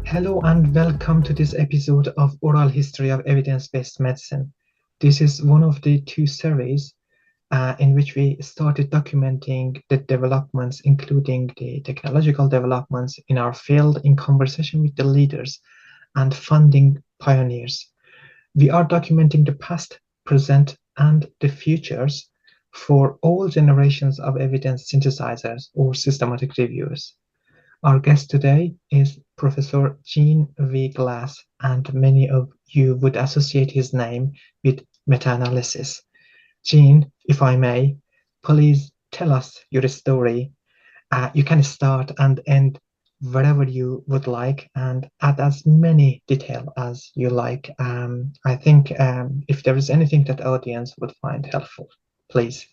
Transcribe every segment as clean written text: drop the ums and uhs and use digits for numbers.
Hello and welcome to this episode of Oral History of Evidence-Based Medicine. This is one of the two series in which we started documenting the developments, including the technological developments in our field in conversation with the leaders and funding pioneers. We are documenting the past, present, and the futures for all generations of evidence synthesizers or systematic reviewers. Our guest today is Professor Jean V. Glass, and many of you would associate his name with meta-analysis. Jean, if I may, please tell us your story. You can start and end wherever you would like and add as many detail as you like. I think if there is anything that audience would find helpful, please.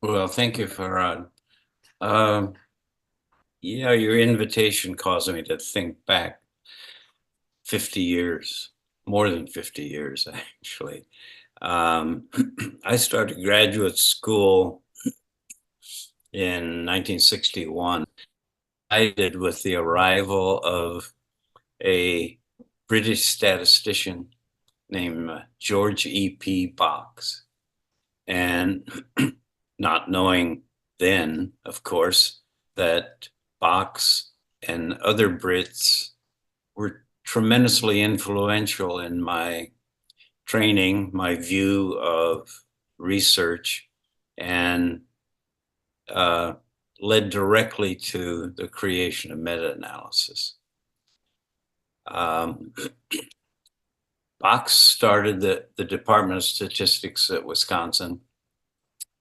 Well, thank you, Farad. Yeah, your invitation caused me to think back 50 years, more than 50 years, actually. I started graduate school in 1961. I did with the arrival of a British statistician named George E.P. Box. And not knowing then, of course, that Box and other Brits were tremendously influential in my training, my view of research, and led directly to the creation of meta-analysis. Box started the Department of Statistics at Wisconsin.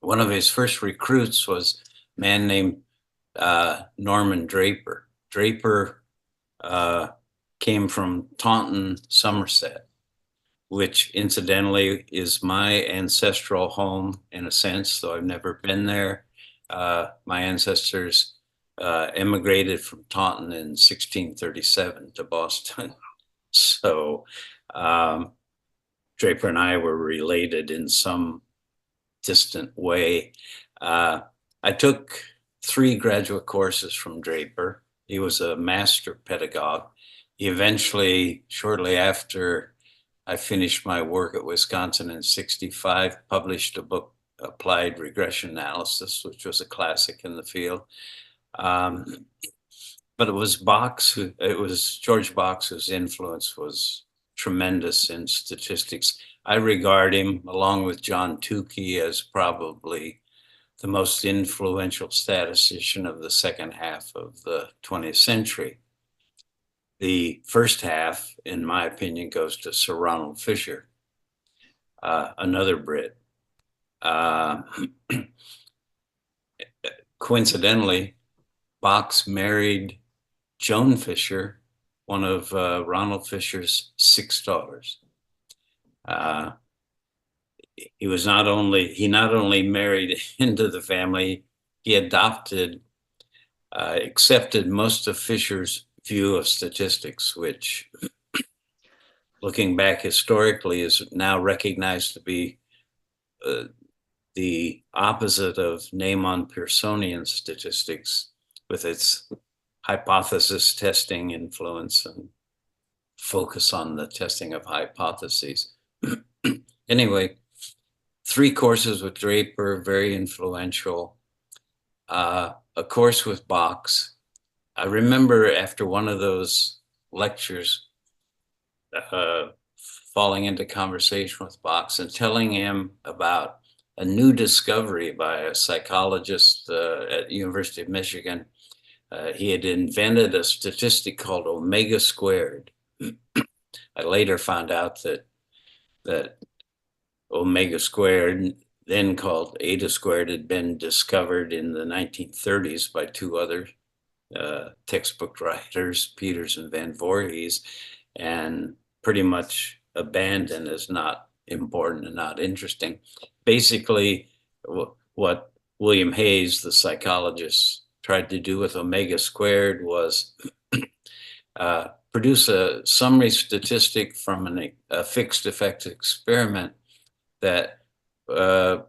One of his first recruits was a man named Norman Draper. Draper came from Taunton, Somerset, which incidentally is my ancestral home in a sense, though I've never been there. My ancestors emigrated from Taunton in 1637 to Boston. So Draper and I were related in some distant way. I took 3 graduate courses from Draper. He was a master pedagogue. He eventually, shortly after I finished my work at Wisconsin in 65, published a book, Applied Regression Analysis, which was a classic in the field. But it was George Box whose influence was tremendous in statistics. I regard him, along with John Tukey, as probably the most influential statistician of the second half of the 20th century. The first half, in my opinion, goes to Sir Ronald Fisher, another Brit. Coincidentally, Box married Joan Fisher, one of Ronald Fisher's 6 daughters. He not only married into the family, he accepted most of Fisher's view of statistics, which, looking back historically, is now recognized to be the opposite of Neyman-Pearsonian statistics, with its hypothesis testing influence and focus on the testing of hypotheses. Anyway, 3 courses with Draper, very influential. A course with Box. I remember after one of those lectures, falling into conversation with Box and telling him about a new discovery by a psychologist at the University of Michigan. He had invented a statistic called omega squared. I later found out that omega squared, then called eta squared, had been discovered in the 1930s by 2 other textbook writers, Peters and Van Voorhees, and pretty much abandoned as not important and not interesting. Basically, what William Hayes, the psychologist, tried to do with omega squared was produce a summary statistic from a fixed effect experiment that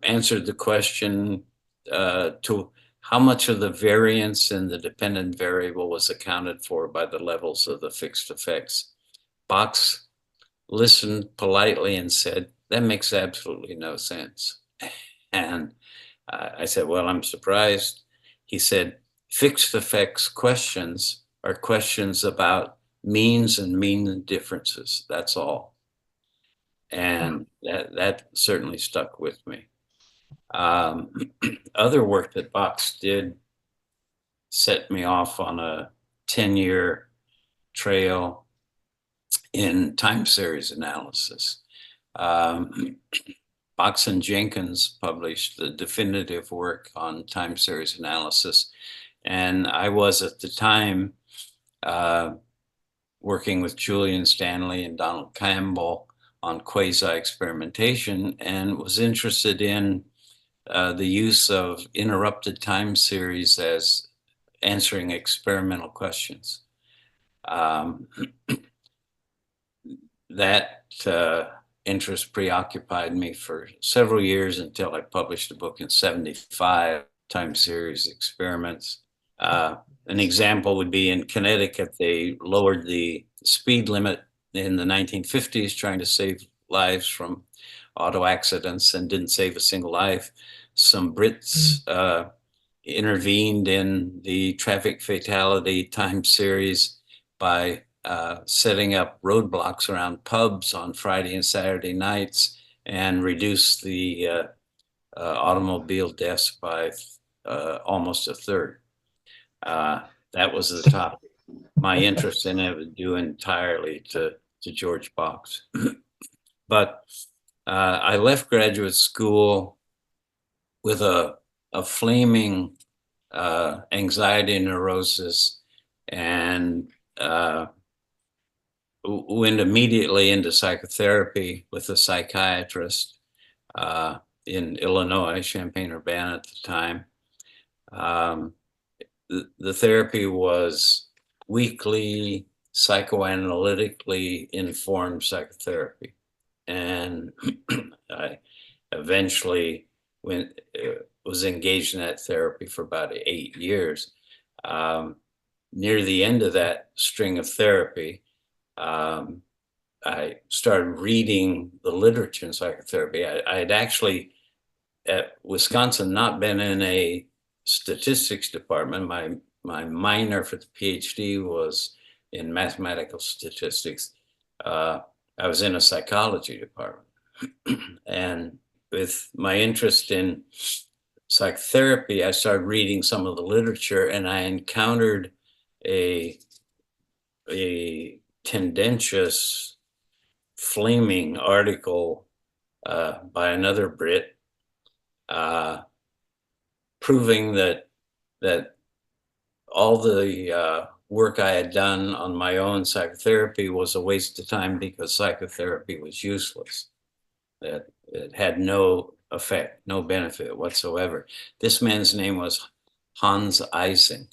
answered the question to how much of the variance in the dependent variable was accounted for by the levels of the fixed effects. Box listened politely and said, that makes absolutely no sense. And I said, well, I'm surprised. He said, fixed effects questions are questions about means and mean differences. That's all. And that certainly stuck with me. Other work that Box did set me off on a 10-year trail in time series analysis. Box and Jenkins published the definitive work on time series analysis. And I was at the time working with Julian Stanley and Donald Campbell on quasi-experimentation, and was interested in the use of interrupted time series as answering experimental questions. That interest preoccupied me for several years until I published a book in '75, Time Series Experiments. An example would be in Connecticut, they lowered the speed limit in the 1950s, trying to save lives from auto accidents, and didn't save a single life. Some Brits intervened in the traffic fatality time series by setting up roadblocks around pubs on Friday and Saturday nights, and reduced the automobile deaths by almost a third. That was the topic. My interest in it was due entirely to George Box. But I left graduate school with a flaming anxiety neurosis, and went immediately into psychotherapy with a psychiatrist in Illinois, Champaign-Urbana at the time. The therapy was weekly psychoanalytically informed psychotherapy. And I eventually was engaged in that therapy for about 8 years. Near the end of that string of therapy, I started reading the literature in psychotherapy. I had actually, at Wisconsin, not been in a statistics department. My minor for the PhD was in mathematical statistics. I was in a psychology department. And with my interest in psychotherapy, I started reading some of the literature, and I encountered a tendentious, flaming article by another Brit proving that all the work I had done on my own psychotherapy was a waste of time, because psychotherapy was useless. That it had no effect, no benefit whatsoever. This man's name was Hans Eysenck.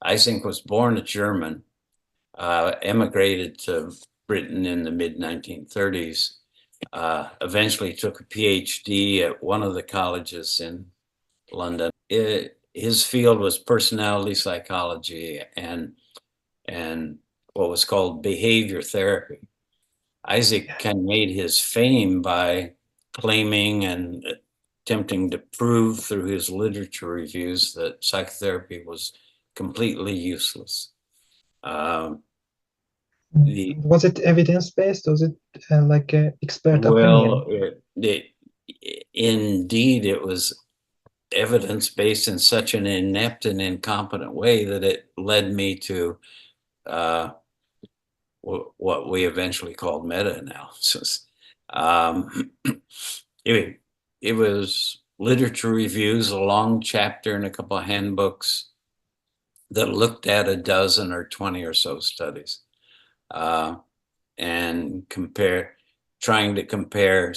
Eysenck was born a German, emigrated to Britain in the mid-1930s, eventually took a PhD at one of the colleges in London. His field was personality psychology and what was called behavior therapy. Eysenck kind of made his fame by claiming and attempting to prove through his literature reviews that psychotherapy was completely useless. Was it evidence-based? Was it like an expert opinion? Indeed, it was evidence-based in such an inept and incompetent way that it led me to what we eventually called meta-analysis. It was literature reviews, a long chapter in a couple of handbooks that looked at a dozen or 20 or so studies, and trying to compare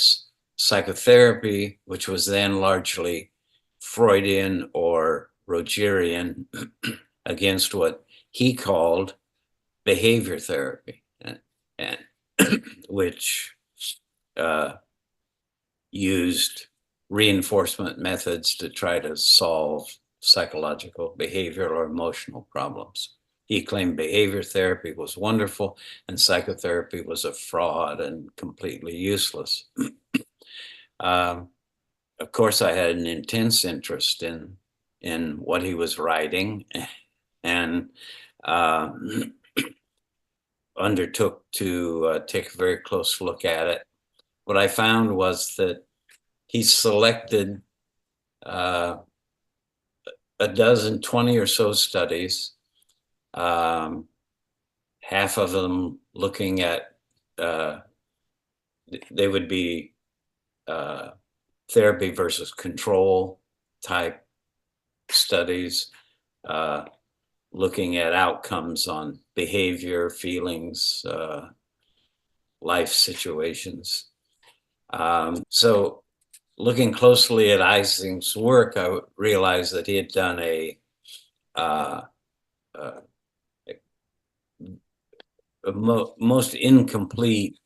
psychotherapy, which was then largely Freudian or Rogerian, against what he called behavior therapy, and which used reinforcement methods to try to solve psychological, behavioral, or emotional problems. He claimed behavior therapy was wonderful and psychotherapy was a fraud and completely useless. Of course, I had an intense interest in what he was writing and undertook to take a very close look at it. What I found was that he selected a dozen, 20 or so studies, half of them looking at, they would be therapy versus control type studies, looking at outcomes on behavior, feelings, life situations. So looking closely at Eysenck's work, I realized that he had done a most incomplete,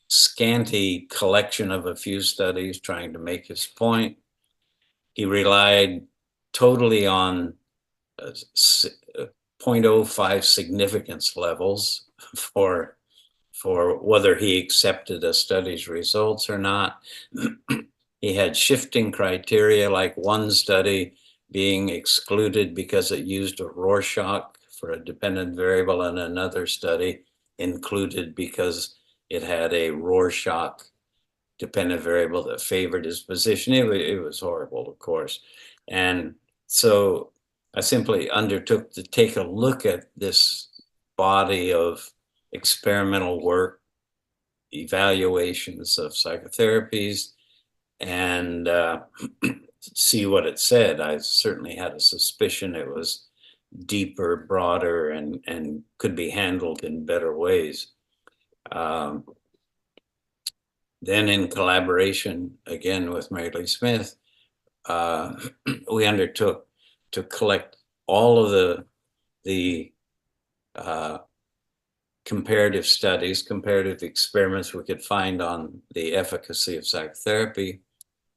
scanty collection of a few studies trying to make his point. He relied totally on 0.05 significance levels for whether he accepted a study's results or not. He had shifting criteria, like one study being excluded because it used a Rorschach for a dependent variable, and another study included because it had a Rorschach dependent variable that favored his position. It was horrible, of course. And so I simply undertook to take a look at this body of experimental work, evaluations of psychotherapies, and see what it said. I certainly had a suspicion it was deeper, broader, and could be handled in better ways. Then in collaboration, again, with Mary Lee Smith, we undertook to collect all of the comparative studies, comparative experiments we could find on the efficacy of psychotherapy.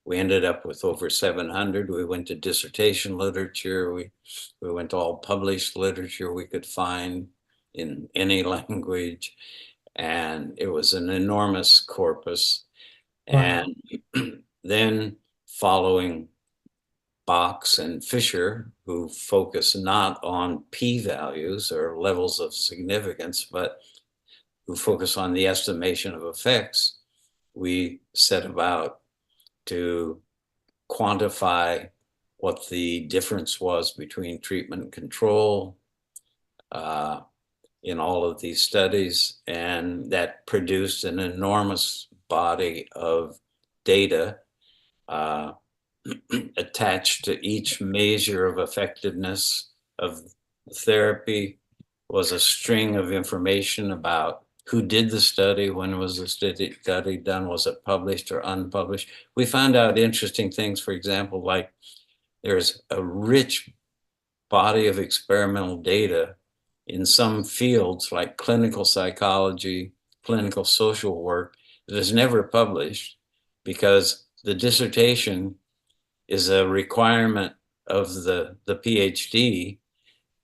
We ended up with over 700. We went to dissertation literature. We went to all published literature we could find in any language. And it was an enormous corpus. Wow. And then following Box and Fisher, who focus not on p-values or levels of significance, but who focus on the estimation of effects, we set about to quantify what the difference was between treatment and control in all of these studies, and that produced an enormous body of data attached to each measure of effectiveness of therapy was a string of information about who did the study, when was the study done, was it published or unpublished. We found out interesting things, for example, like there's a rich body of experimental data in some fields like clinical psychology, clinical social work, that is never published because the dissertation is a requirement of the PhD.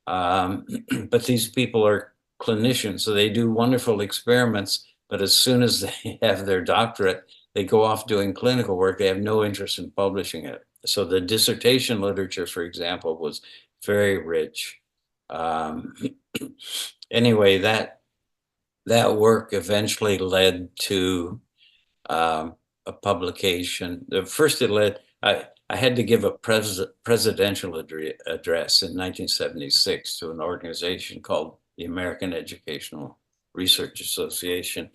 But these people are clinicians, so they do wonderful experiments, but as soon as they have their doctorate, they go off doing clinical work. They have no interest in publishing it. So the dissertation literature, for example, was very rich. Anyway, that work eventually led to a publication. First it led, I had to give a presidential address in 1976 to an organization called the American Educational Research Association.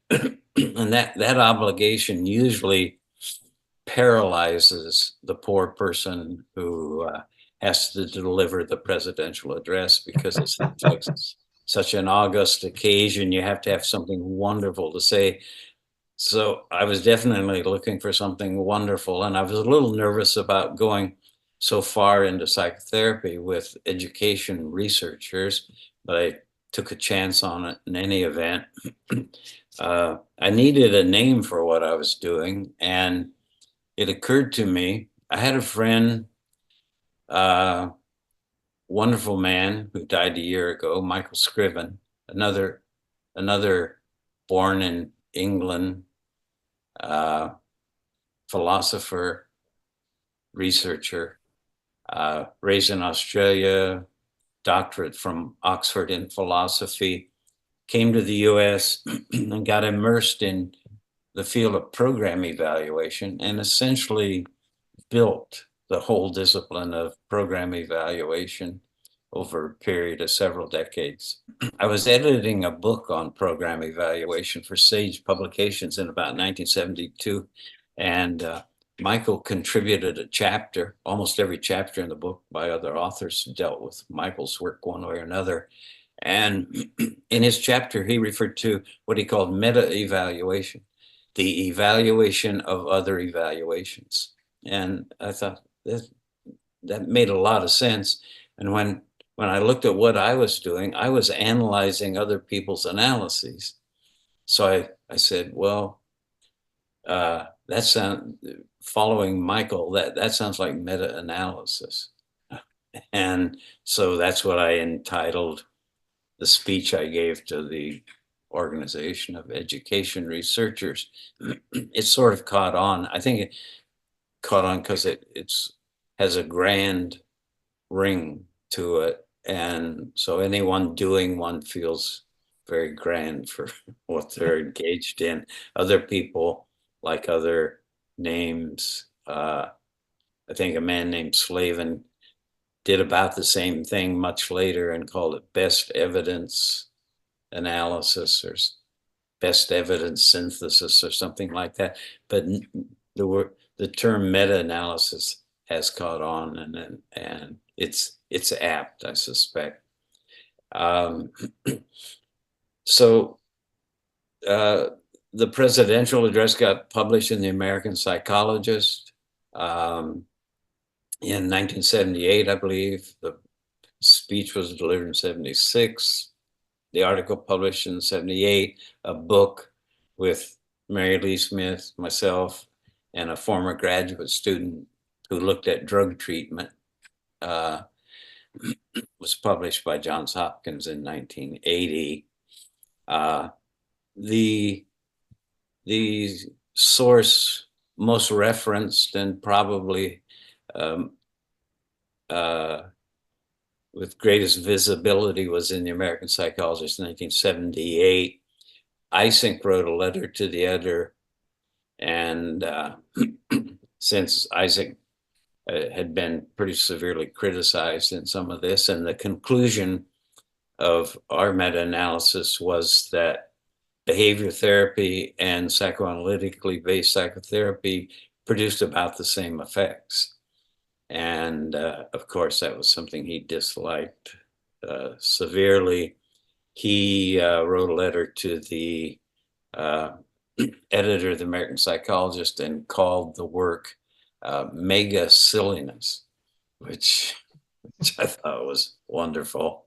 And that obligation usually paralyzes the poor person who has to deliver the presidential address, because it's like such an august occasion. You have to have something wonderful to say. So I was definitely looking for something wonderful, and I was a little nervous about going so far into psychotherapy with education researchers, but I took a chance on it in any event. I needed a name for what I was doing, and it occurred to me, I had a friend wonderful man who died a year ago, Michael Scriven, another born in England, philosopher, researcher, raised in Australia, doctorate from Oxford in philosophy, came to the US and got immersed in the field of program evaluation and essentially built the whole discipline of program evaluation over a period of several decades. I was editing a book on program evaluation for Sage Publications in about 1972, and Michael contributed a chapter. Almost every chapter in the book by other authors dealt with Michael's work one way or another. And in his chapter, he referred to what he called meta-evaluation, the evaluation of other evaluations. And I thought that made a lot of sense. And when I looked at what I was doing, I was analyzing other people's analyses. So I said, well, following Michael, that sounds like meta-analysis. And so that's what I entitled the speech I gave to the Organization of Education Researchers. It sort of caught on. I think it caught on because it has a grand ring to it. And so anyone doing one feels very grand for what they're engaged in. Other people like other names. I think a man named Slavin did about the same thing much later and called it best evidence analysis or best evidence synthesis or something like that. But the term meta-analysis has caught on, and it's apt, I suspect. So the presidential address got published in the American Psychologist in 1978, I believe. The speech was delivered in 76. The article published in 78, a book with Mary Lee Smith, myself, and a former graduate student who looked at drug treatment, was published by Johns Hopkins in 1980. The source most referenced and probably with greatest visibility was in the American Psychologist in 1978. Eysenck wrote a letter to the editor, and since Eysenck had been pretty severely criticized in some of this, and the conclusion of our meta-analysis was that behavior therapy and psychoanalytically based psychotherapy produced about the same effects. And of course, that was something he disliked severely. He wrote a letter to the editor of the American Psychologist and called the work mega silliness, which I thought was wonderful.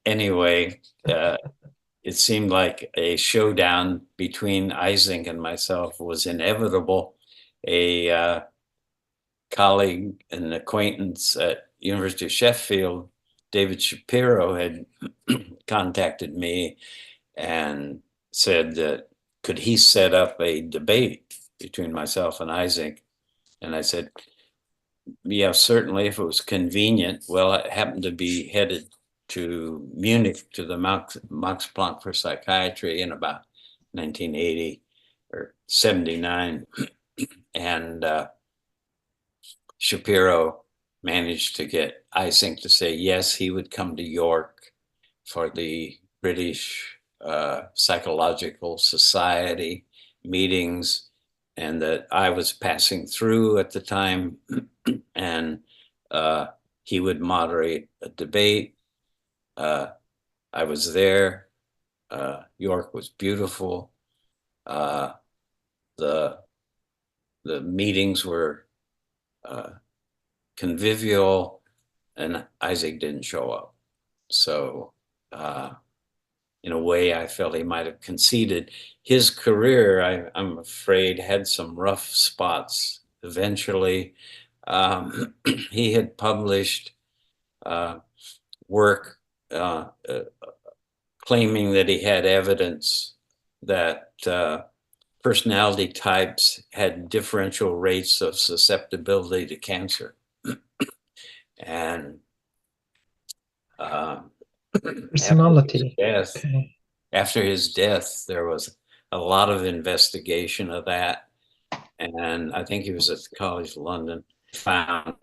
Anyway, it seemed like a showdown between Eysenck and myself was inevitable. A colleague and acquaintance at University of Sheffield, David Shapiro, had contacted me and said that could he set up a debate between myself and Eysenck? And I said, yeah, certainly, if it was convenient. Well, I happened to be headed to Munich to the Max Planck for Psychiatry in about 1980 or 79. And Shapiro managed to get Eysenck to say yes, he would come to York for the British Psychological Society meetings, and that I was passing through at the time, and he would moderate a debate. I was there. York was beautiful. The meetings were convivial, and Eysenck didn't show up. So in a way, I felt he might have conceded. His career, I'm afraid, had some rough spots eventually. he had published work claiming that he had evidence that personality types had differential rates of susceptibility to cancer. And Personality. Okay. after his death, there was a lot of investigation of that. And I think he was at the College of London, found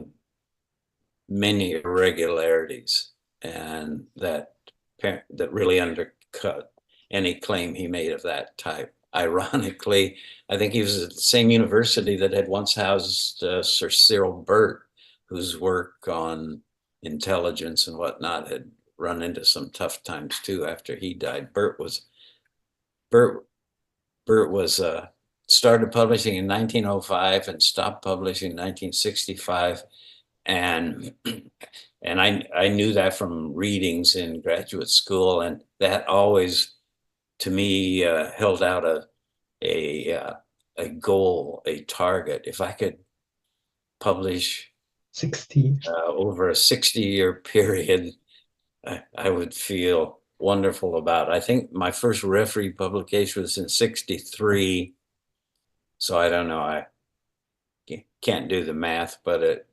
many irregularities, and that really undercut any claim he made of that type. Ironically, I think he was at the same university that had once housed Sir Cyril Burt, whose work on intelligence and whatnot had run into some tough times too after he died. Burt was started publishing in 1905 and stopped publishing in 1965. And I knew that from readings in graduate school, and that always, to me, held out a goal, a target. If I could publish 60 over a 60-year period, I would feel wonderful about it. I think my first referee publication was in 63. So I don't know, I can't do the math, but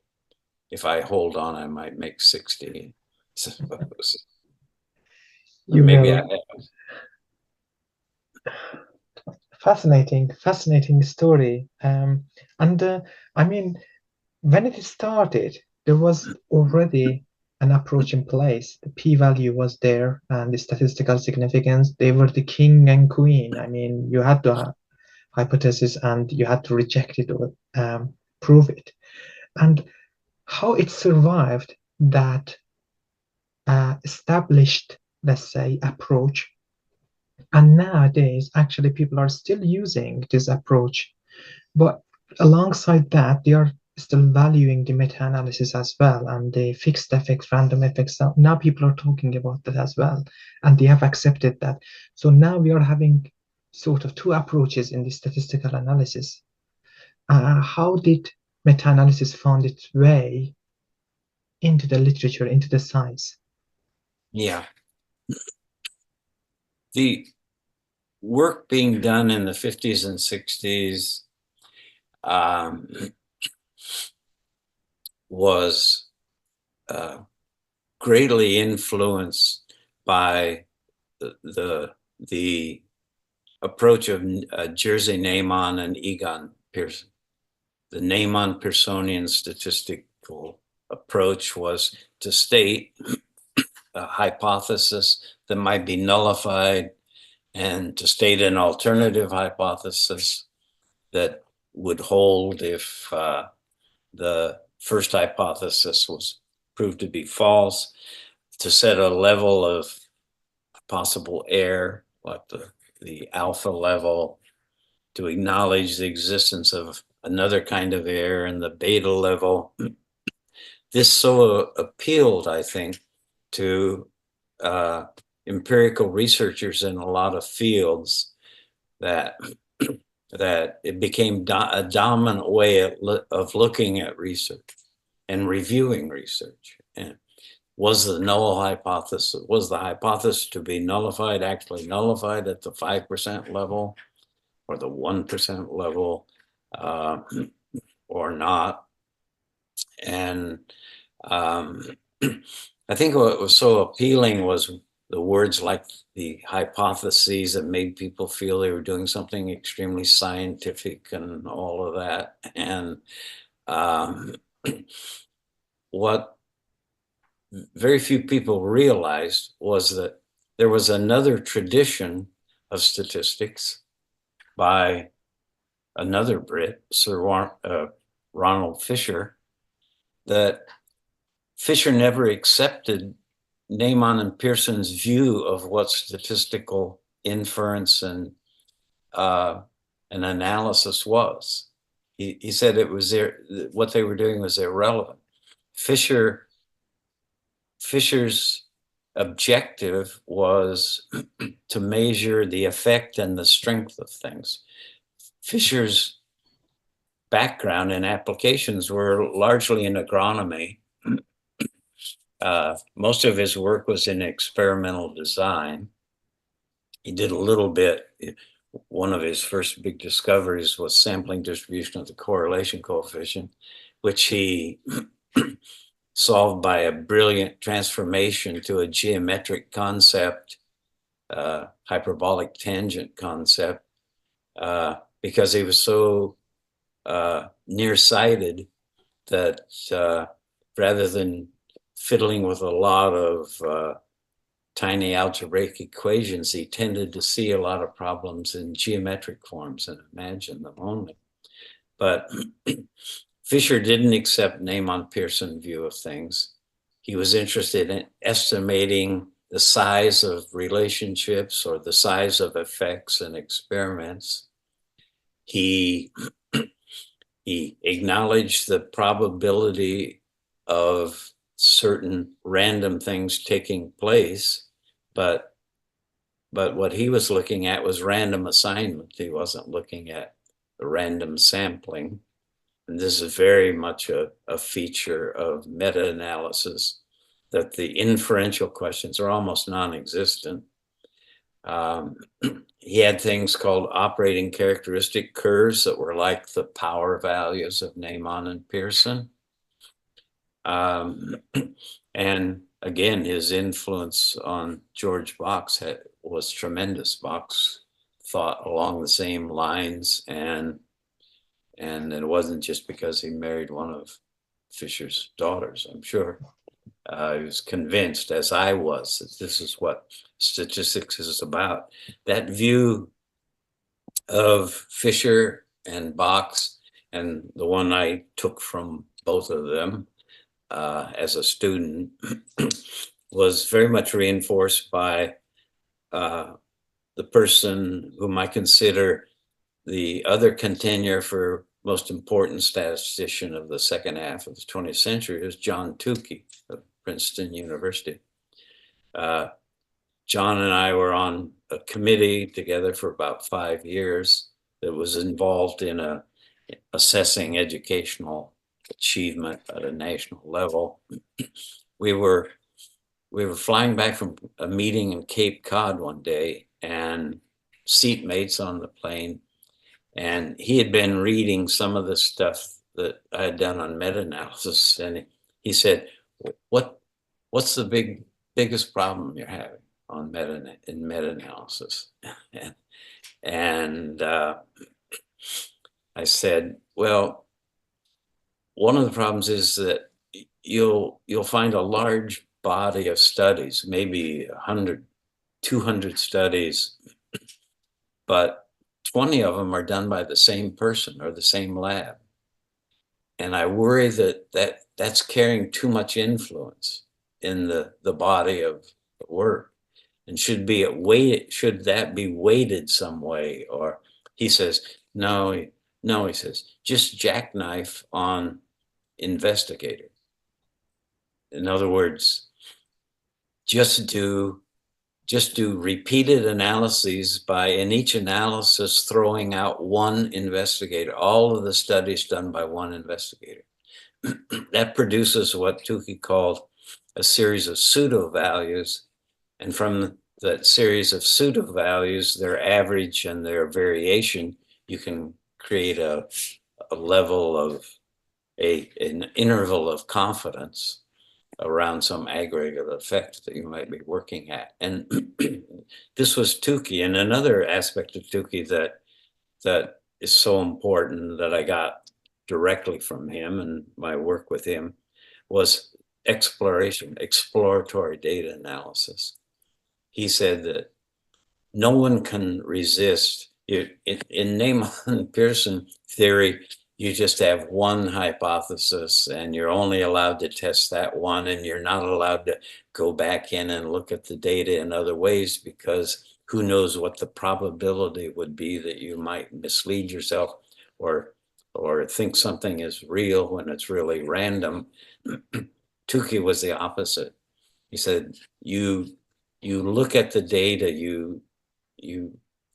if I hold on, I might make 60, I suppose. Maybe I have. Fascinating story. And I mean, when it started, there was already an approach in place. The p-value was there, and the statistical significance. They were the king and queen. I mean, you had to hypothesis and you had to reject it or prove it. And how it survived that established, let's say, approach. And nowadays, actually, people are still using this approach. But alongside that, they are still valuing the meta-analysis as well, and the fixed effects, random effects. Now people are talking about that as well, and they have accepted that. So now we are having sort of two approaches in the statistical analysis. How did meta-analysis found its way into the literature, into the science? Yeah. The work being done in the 50s and 60s was greatly influenced by the approach of Jerzy Neyman and Egon Pearson. The Neyman-Pearsonian statistical approach was to state a hypothesis that might be nullified and to state an alternative hypothesis that would hold if the first hypothesis was proved to be false, to set a level of possible error, like the alpha level, to acknowledge the existence of another kind of error in the beta level. This so appealed, I think, to empirical researchers in a lot of fields that it became a dominant way of looking at research and reviewing research. And was the hypothesis to be nullified actually nullified at the 5% level or the 1% level or not? And I think what was so appealing was the words like the hypotheses that made people feel they were doing something extremely scientific and all of that. And what very few people realized was that there was another tradition of statistics by another Brit, Sir Ronald Fisher, that Fisher never accepted Neyman and Pearson's view of what statistical inference and an analysis was. He said it was what they were doing was irrelevant. Fisher's objective was to measure the effect and the strength of things. Fisher's background and applications were largely in agronomy. Most of his work was in experimental design. He did a little bit. One of his first big discoveries was sampling distribution of the correlation coefficient, which he solved by a brilliant transformation to a geometric concept, hyperbolic tangent concept, because he was so nearsighted that rather than fiddling with a lot of tiny algebraic equations, he tended to see a lot of problems in geometric forms and imagine them only. But Fisher didn't accept Neyman-Pearson view of things. He was interested in estimating the size of relationships or the size of effects and experiments. He acknowledged the probability of certain random things taking place, but what he was looking at was random assignment. He wasn't looking at random sampling. And this is very much a feature of meta-analysis, that the inferential questions are almost non-existent. He had things called operating characteristic curves that were like the power values of Neyman and Pearson. And again, his influence on George Box was tremendous. Box thought along the same lines, and it wasn't just because he married one of Fisher's daughters, I'm sure. He was convinced, as I was, that this is what statistics is about. That view of Fisher and Box, and the one I took from both of them as a student, was very much reinforced by the person whom I consider the other contender for most important statistician of the second half of the 20th century, is John Tukey of Princeton University. John and I were on a committee together for about 5 years that was involved in assessing educational achievement at a national level. We were flying back from a meeting in Cape Cod one day, and seatmates on the plane, and he had been reading some of the stuff that I had done on meta-analysis, and he said, what's the biggest problem you're having on meta-analysis? And I said, well, one of the problems is that you'll find a large body of studies, maybe 100, 200 studies, but 20 of them are done by the same person or the same lab. And I worry that's carrying too much influence in the body of work, and should that be weighted some way? Or he says, no, he says, just jackknife on investigator. In other words, just do repeated analyses by, in each analysis, throwing out one investigator, all of the studies done by one investigator. That produces what Tukey called a series of pseudo values. And from that series of pseudo values, their average and their variation, you can create a level of an interval of confidence around some aggregate effect that you might be working at. And this was Tukey. And another aspect of Tukey that is so important that I got directly from him and my work with him was exploratory data analysis. He said that no one can resist. In Neyman-Pearson theory, you just have one hypothesis and you're only allowed to test that one, and you're not allowed to go back in and look at the data in other ways, because who knows what the probability would be that you might mislead yourself or think something is real when it's really random. Tukey was the opposite. He said, you look at the data, you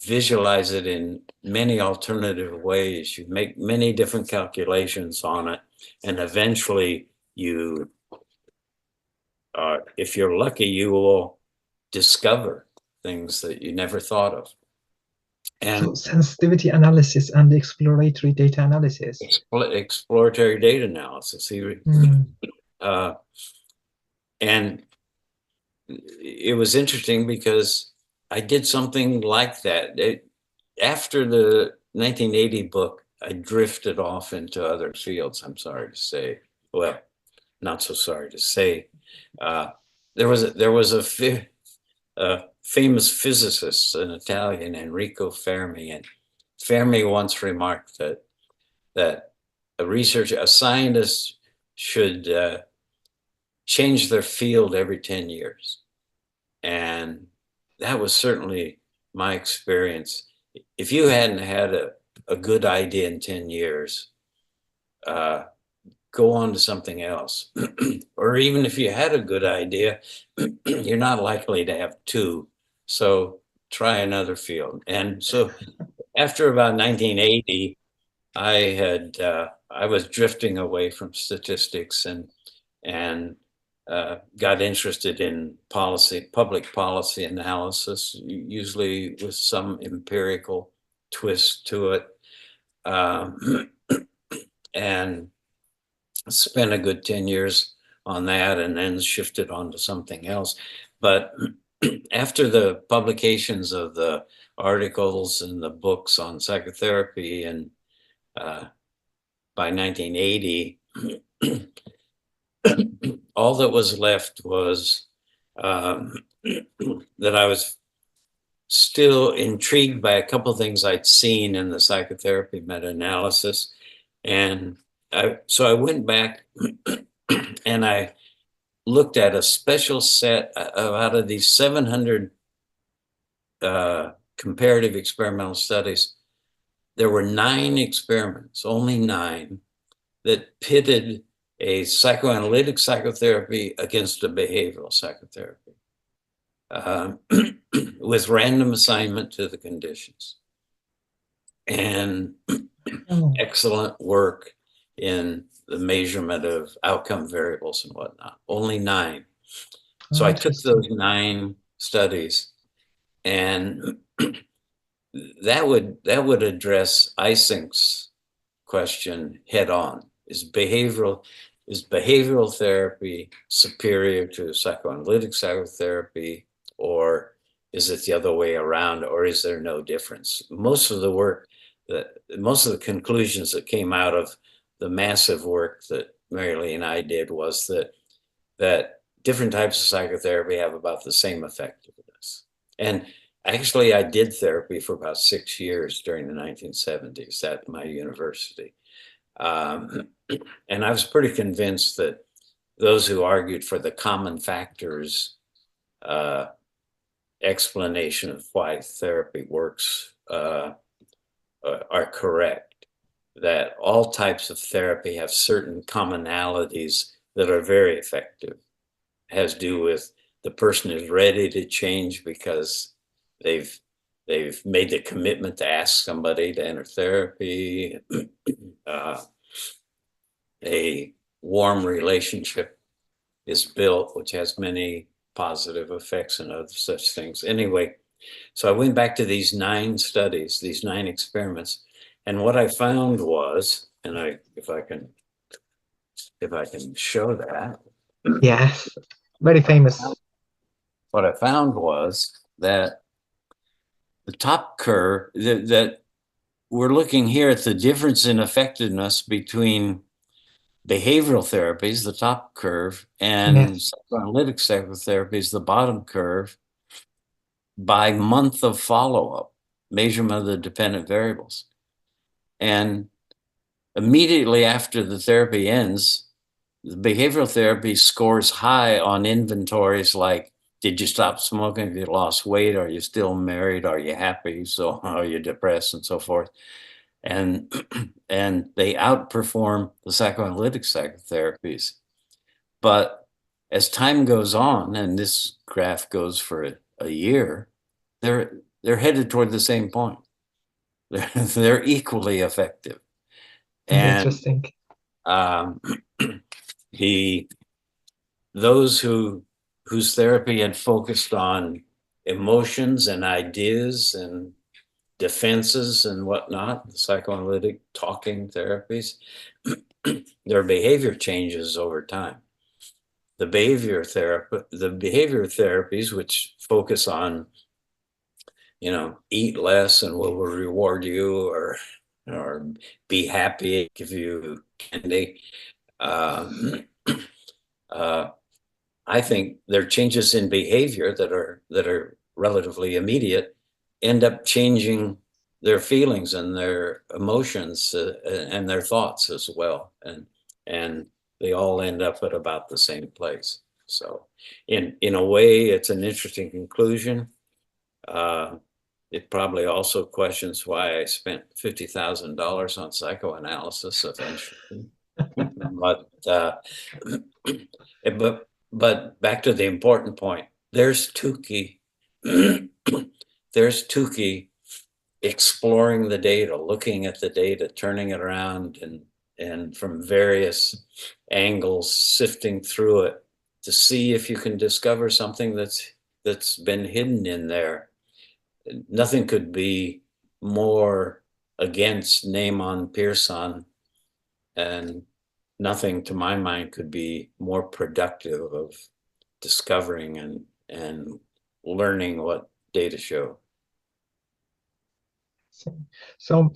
visualize it in many alternative ways. You make many different calculations on it, and eventually you, if you're lucky, you will discover things that you never thought of. And so sensitivity analysis and exploratory data analysis. Exploratory data analysis. And it was interesting because I did something like that. After the 1980 book, I drifted off into other fields, I'm sorry to say. Well, not so sorry to say. There was a famous physicist, an Italian, Enrico Fermi, and Fermi once remarked that a scientist should change their field every 10 years. And that was certainly my experience. If you hadn't had a good idea in 10 years, go on to something else. Or even if you had a good idea, you're not likely to have two. So try another field. And so after about 1980, I was drifting away from statistics and got interested in public policy analysis, usually with some empirical twist to it, and spent a good 10 years on that, and then shifted on to something else. But after the publications of the articles and the books on psychotherapy, and by 1980, all that was left was that I was still intrigued by a couple of things I'd seen in the psychotherapy meta-analysis. And so I went back and I looked at a special set out of these 700 comparative experimental studies. There were 9 experiments, only 9, that pitted a psychoanalytic psychotherapy against a behavioral psychotherapy with random assignment to the conditions. And excellent work in the measurement of outcome variables and whatnot. Only 9. So I took those 9 studies, and that would address Eysenck's question head on. Is behavioral therapy superior to psychoanalytic psychotherapy, or is it the other way around, or is there no difference? Most of the conclusions that came out of the massive work that Mary Lee and I did was that different types of psychotherapy have about the same effectiveness. And actually, I did therapy for about 6 years during the 1970s at my university. And I was pretty convinced that those who argued for the common factors explanation of why therapy works are correct, that all types of therapy have certain commonalities that are very effective. It has to do with the person is ready to change because they've made the commitment to ask somebody to enter therapy. A warm relationship is built, which has many positive effects and other such things. Anyway, so I went back to these 9 studies, these 9 experiments, and what I found was, and if I can show that. Yes, very famous. What I found was that the top curve, that we're looking here at the difference in effectiveness between behavioral therapies, the top curve, and psychoanalytic psychotherapies, the bottom curve, by month of follow-up, measurement of the dependent variables. And immediately after the therapy ends, the behavioral therapy scores high on inventories like, did you stop smoking? Have you lost weight? Are you still married? Are you happy? So are you depressed, and so forth? And they outperform the psychoanalytic psychotherapies. But as time goes on, and this graph goes for a year, they're headed toward the same point. They're equally effective. And Interesting. Those whose therapy had focused on emotions and ideas and defenses and whatnot, psychoanalytic talking therapies, their behavior changes over time. The behavior therapies, which focus on, eat less and we'll reward you, or be happy, give you candy. I think their changes in behavior that are relatively immediate end up changing their feelings and their emotions and their thoughts as well, and they all end up at about the same place. So, in a way, it's an interesting conclusion. It probably also questions why I spent $50,000 on psychoanalysis eventually. But back to the important point. There's Tukey. There's Tukey exploring the data, looking at the data, turning it around, and from various angles, sifting through it to see if you can discover something that's been hidden in there. Nothing could be more against Neyman-Pearson, and nothing, to my mind, could be more productive of discovering and learning what data show. So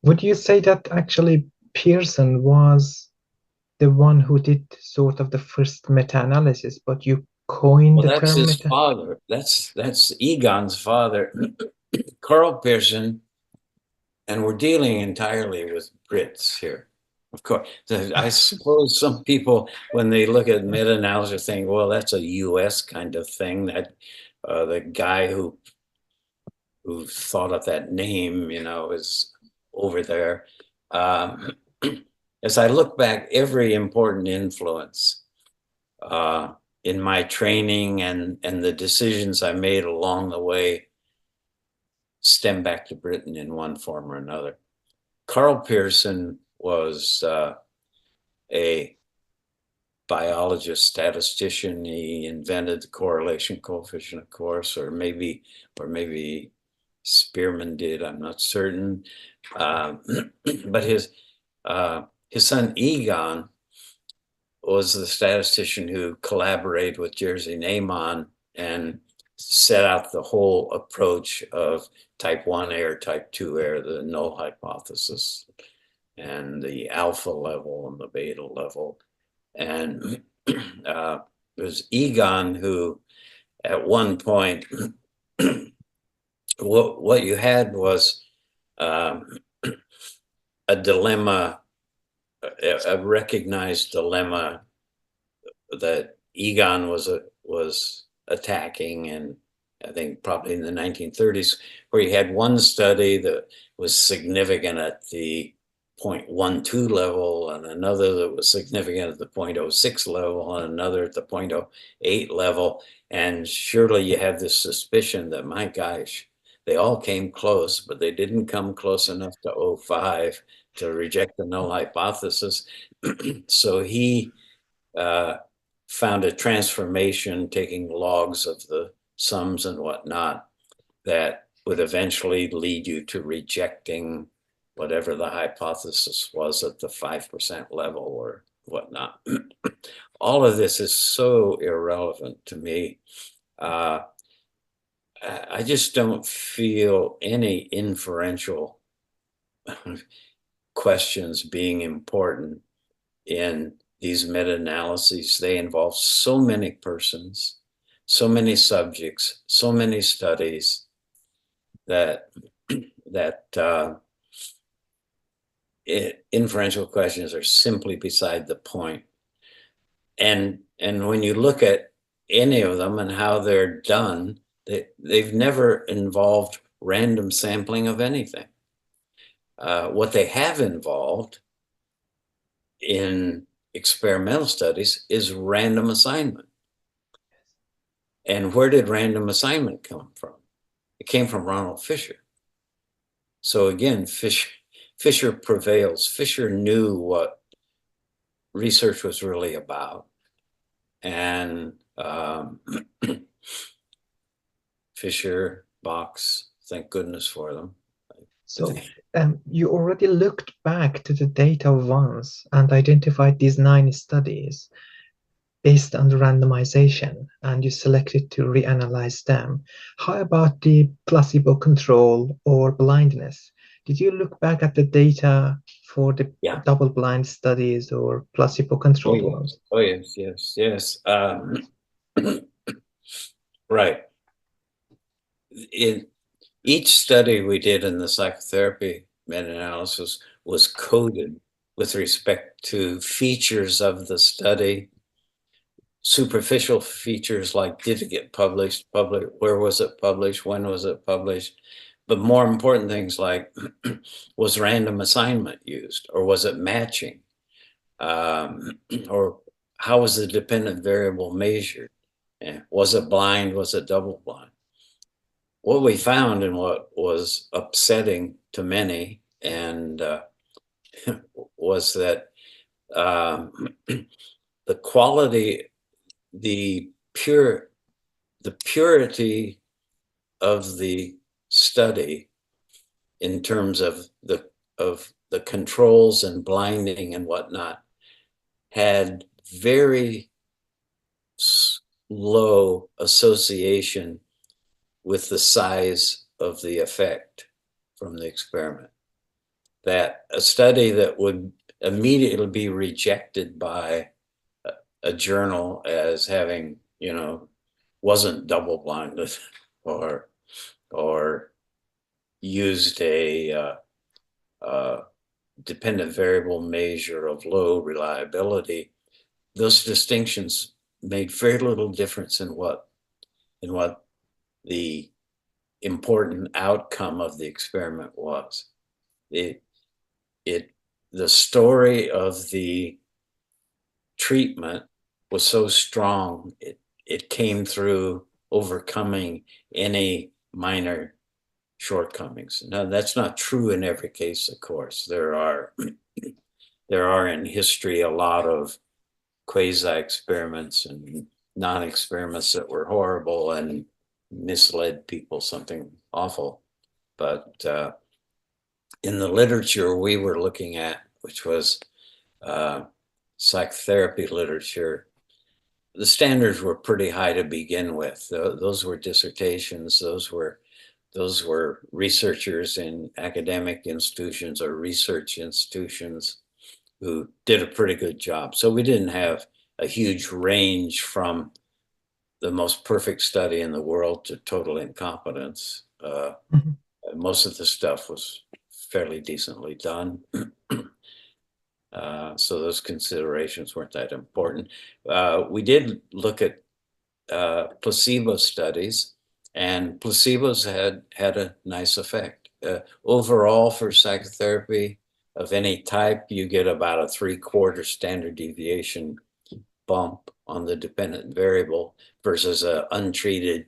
would you say that actually Pearson was the one who did sort of the first meta-analysis, but you coined Well, the that's term his father. That's Egon's father, Karl Pearson, and we're dealing entirely with Brits here. Of course, I suppose some people, when they look at meta-analysis, think, well, that's a US kind of thing, that the guy who thought of that name, is over there. As I look back, every important influence in my training and the decisions I made along the way stem back to Britain in one form or another. Karl Pearson was a biologist, statistician. He invented the correlation coefficient, of course, or maybe Spearman did. I'm not certain. But his son Egon was the statistician who collaborated with Jerzy Neyman and set out the whole approach of type 1 error, type 2 error, the null hypothesis, and the alpha level and the beta level. And it was Egon who, at one point, what you had was a dilemma, a recognized dilemma that Egon was attacking, and I think probably in the 1930s, where you had one study that was significant at the 0.12 level, and another that was significant at the 0.06 level, and another at the 0.08 level. And surely you have this suspicion that, my gosh, they all came close, but they didn't come close enough to 0.05 to reject the null hypothesis. So he found a transformation, taking logs of the sums and whatnot, that would eventually lead you to rejecting whatever the hypothesis was at the 5% level or whatnot. All of this is so irrelevant to me. I just don't feel any inferential questions being important in these meta-analyses. They involve so many persons, so many subjects, so many studies, that inferential questions are simply beside the point. And when you look at any of them and how they're done, they've never involved random sampling of anything. What they have involved in experimental studies is random assignment. And where did random assignment come from? It came from Ronald Fisher. So again, Fisher prevails. Fisher knew what research was really about. And Fisher, Box, thank goodness for them. So you already looked back to the data once and identified these 9 studies based on the randomization, and you selected to reanalyze them. How about the placebo control or blindness? Did you look back at the data for the double-blind studies or placebo-controlled ones? Oh, yes, yes, yes. Right. In each study we did in the psychotherapy meta-analysis was coded with respect to features of the study, superficial features like did it get published, where was it published, when was it published, but more important things like was random assignment used, or was it matching, or how was the dependent variable measured? Was it blind? Was it double blind? What we found, and what was upsetting to many, and was that the quality, the purity of the study in terms of the controls and blinding and whatnot had very low association with the size of the effect from the experiment. That a study that would immediately be rejected by a journal as having, wasn't double blinded or used a dependent variable measure of low reliability, those distinctions made very little difference in what the important outcome of the experiment was. The story of the treatment was so strong, it came through overcoming any minor shortcomings. Now, that's not true in every case, of course. There are in history a lot of quasi-experiments and non-experiments that were horrible and misled people, something awful. But in the literature we were looking at, which was psychotherapy literature, the standards were pretty high to begin with. Those were dissertations. Those were researchers in academic institutions or research institutions who did a pretty good job. So we didn't have a huge range from the most perfect study in the world to total incompetence. Most of the stuff was fairly decently done. So those considerations weren't that important. We did look at placebo studies, and placebos had a nice effect. Overall, for psychotherapy of any type, you get about a 3/4 standard deviation bump on the dependent variable versus an untreated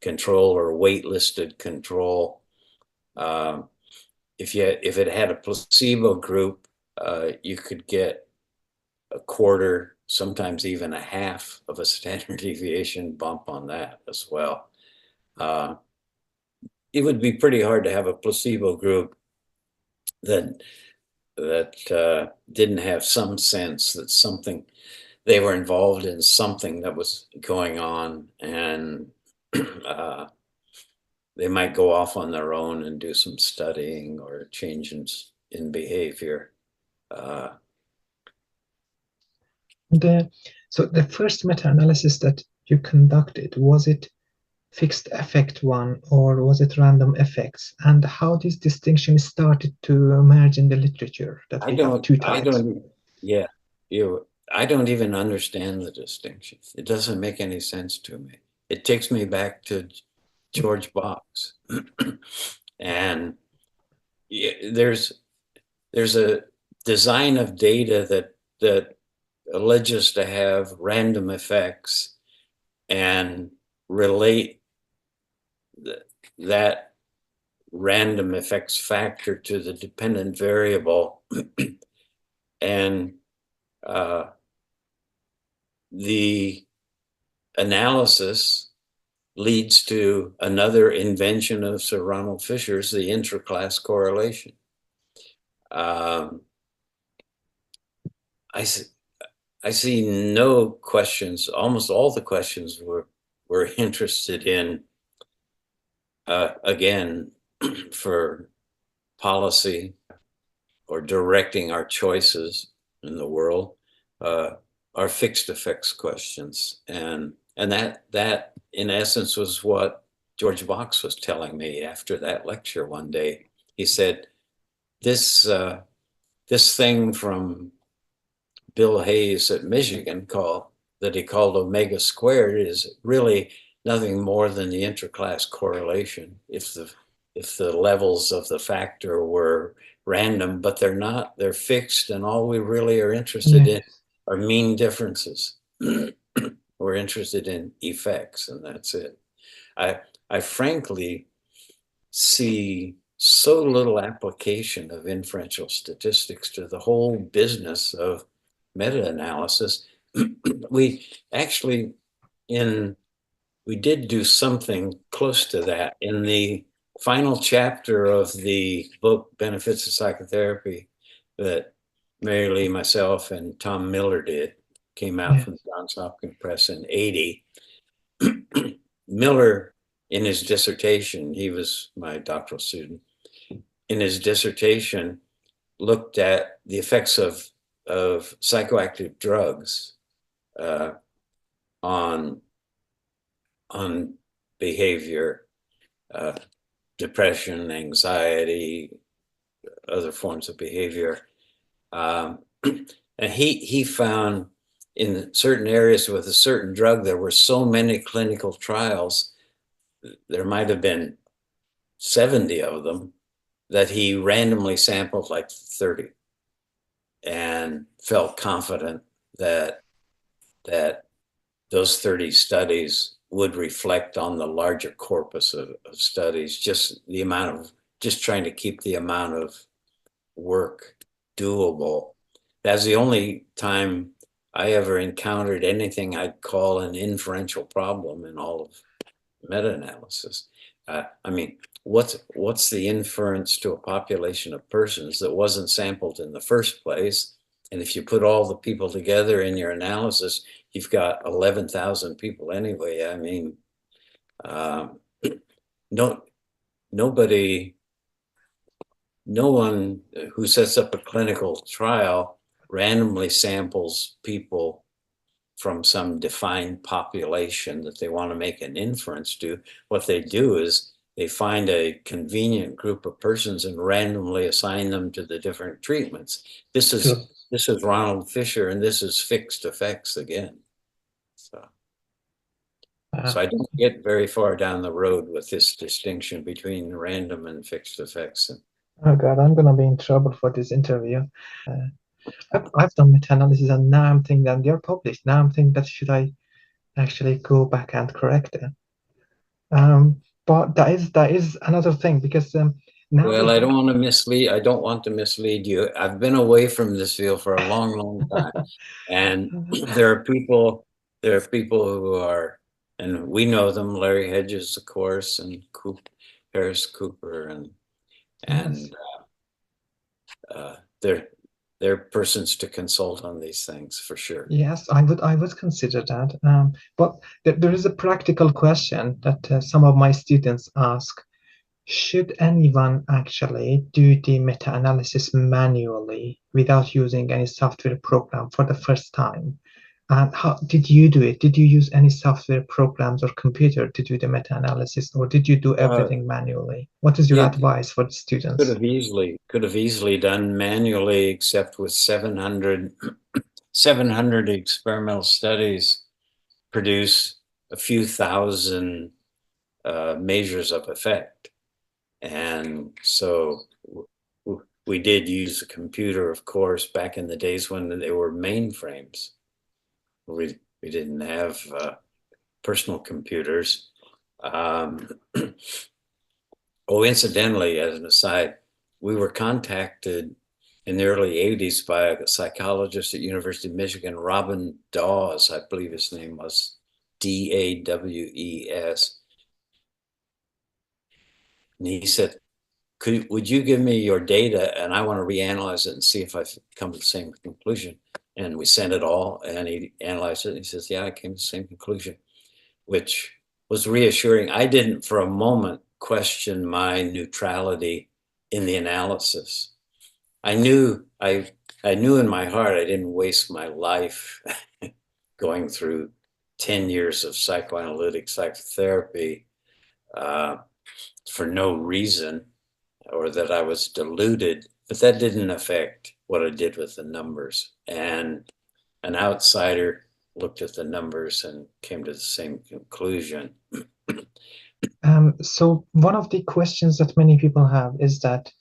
control or waitlisted control. If it had a placebo group, you could get 1/4, sometimes even 1/2 of a standard deviation bump on that as well. It would be pretty hard to have a placebo group that didn't have some sense that they were involved in something that was going on, and they might go off on their own and do some studying or changes in behavior. So the first meta-analysis that you conducted, was it fixed effect one or was it random effects? And how this distinction started to emerge in the literature, that we have 2 types? I don't even understand the distinction. It doesn't make any sense to me. It takes me back to George Box. And there's a design of data that alleges to have random effects and relate that random effects factor to the dependent variable. And the analysis leads to another invention of Sir Ronald Fisher's, the intra-class correlation. I see no questions. Almost all the questions we're interested in, again, for policy or directing our choices in the world, are fixed effects questions. And that in essence was what George Box was telling me after that lecture one day. He said, this thing from Bill Hayes at Michigan that he called omega squared is really nothing more than the intra-class correlation. If the levels of the factor were random, but they're not, they're fixed, and all we really are interested in are mean differences. We're interested in effects, and that's it. I frankly see so little application of inferential statistics to the whole business of meta-analysis. We actually, we did do something close to that in the final chapter of the book Benefits of Psychotherapy that Mary Lee, myself, and Tom Miller did. Came out from Johns Hopkins Press in '80. Miller, in his dissertation, he was my doctoral student, in his dissertation looked at the effects of psychoactive drugs on behavior, depression, anxiety, other forms of behavior. And he found in certain areas with a certain drug, there were so many clinical trials, there might have been 70 of them, that he randomly sampled like 30 and felt confident that those 30 studies would reflect on the larger corpus of studies, just trying to keep the amount of work doable. That's the only time I ever encountered anything I'd call an inferential problem in all of meta-analysis. I mean, what's the inference to a population of persons that wasn't sampled in the first place? And if you put all the people together in your analysis, you've got 11,000 people anyway. I mean, no one who sets up a clinical trial randomly samples people from some defined population that they want to make an inference to. What they do is they find a convenient group of persons and randomly assign them to the different treatments. This is Ronald Fisher, and this is fixed effects again. So I don't get very far down the road with this distinction between random and fixed effects. Oh God, I'm gonna be in trouble for this interview. I've done meta-analysis, and now I'm thinking that they're published. Now I'm thinking that should I actually go back and correct them? But that is another thing, because now. Well, I don't want to mislead you. I've been away from this field for a long, long time, and there are people who are, and we know them, Larry Hedges, of course, and Harris Cooper, and they're persons to consult on these things for sure. Yes, I would consider that. But there is a practical question that some of my students ask. Should anyone actually do the meta-analysis manually without using any software program for the first time? And how did you do it? Did you use any software programs or computer to do the meta-analysis, or did you do everything manually? What is your advice for the students? Could have easily done manually, except with 700 experimental studies produce a few thousand measures of effect. And so we did use a computer, of course, back in the days when they were mainframes. We didn't have personal computers. Oh, incidentally, as an aside, we were contacted in the early 80s by a psychologist at University of Michigan, Robin Dawes, I believe his name was, Dawes. And he said, would you give me your data and I want to reanalyze it and see if I come to the same conclusion? And we sent it all and he analyzed it. And he says, yeah, I came to the same conclusion, which was reassuring. I didn't for a moment question my neutrality in the analysis. I knew in my heart I didn't waste my life going through 10 years of psychoanalytic psychotherapy for no reason, or that I was deluded, but that didn't affect what I did with the numbers. And an outsider looked at the numbers and came to the same conclusion. So one of the questions that many people have is that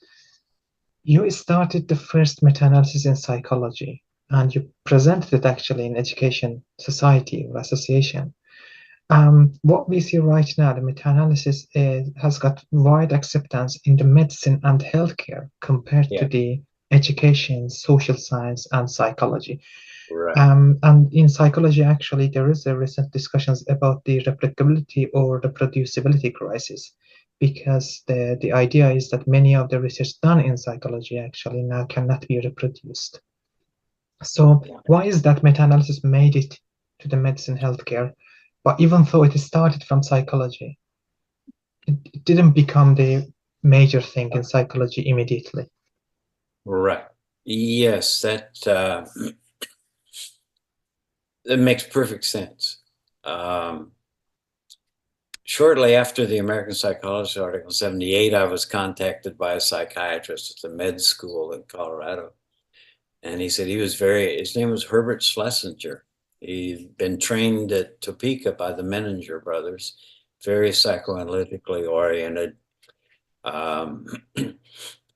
you started the first meta-analysis in psychology, and you presented it actually in education society or association. What we see right now, the meta-analysis has got wide acceptance in the medicine and healthcare compared to the education, social science, and psychology. Right. And in psychology, actually, there is a recent discussions about the replicability or the reproducibility crisis, because the idea is that many of the research done in psychology actually now cannot be reproduced. So why is that meta-analysis made it to the medicine healthcare? But even though it started from psychology, it didn't become the major thing in psychology immediately. Right. Yes, that makes perfect sense. Shortly after the American Psychologist article 78, I was contacted by a psychiatrist at the med school in Colorado. And he said his name was Herbert Schlesinger. He'd been trained at Topeka by the Menninger brothers, very psychoanalytically oriented.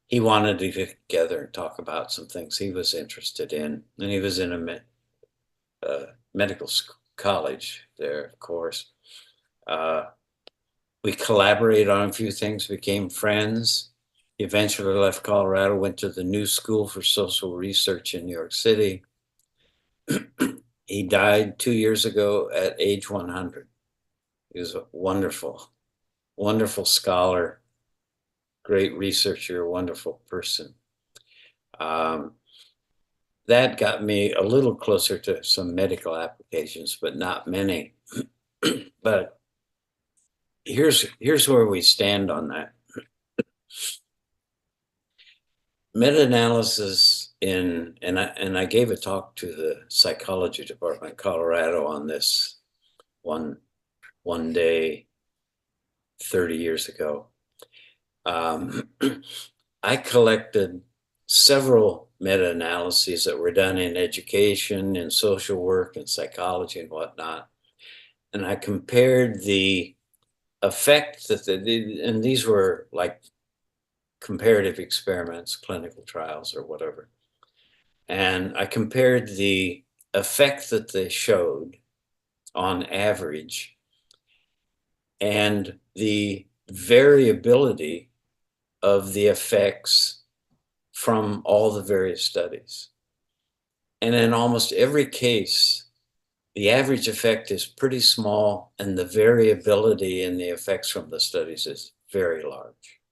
He wanted to get together and talk about some things he was interested in. And he was in a medical college there, of course. We collaborated on a few things, became friends. He eventually left Colorado, went to the New School for Social Research in New York City. He died 2 years ago at age 100. He was a wonderful, wonderful scholar, great researcher, wonderful person. That got me a little closer to some medical applications, but not many. But here's where we stand on that. Meta-analysis and I gave a talk to the psychology department in Colorado on this one day 30 years ago. I collected several meta-analyses that were done in education, in social work, in psychology and whatnot. And I compared the effect that and these were like comparative experiments, clinical trials or whatever. And I compared the effect that they showed on average and the variability of the effects from all the various studies. And in almost every case, the average effect is pretty small and the variability in the effects from the studies is very large.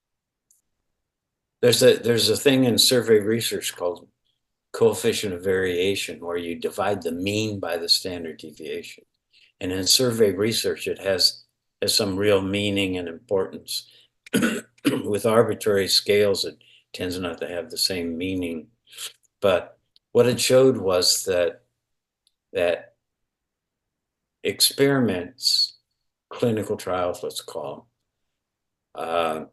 There's a thing in survey research called coefficient of variation, where you divide the mean by the standard deviation. And in survey research, it has some real meaning and importance. With arbitrary scales, it tends not to have the same meaning. But what it showed was that experiments, clinical trials, let's call them,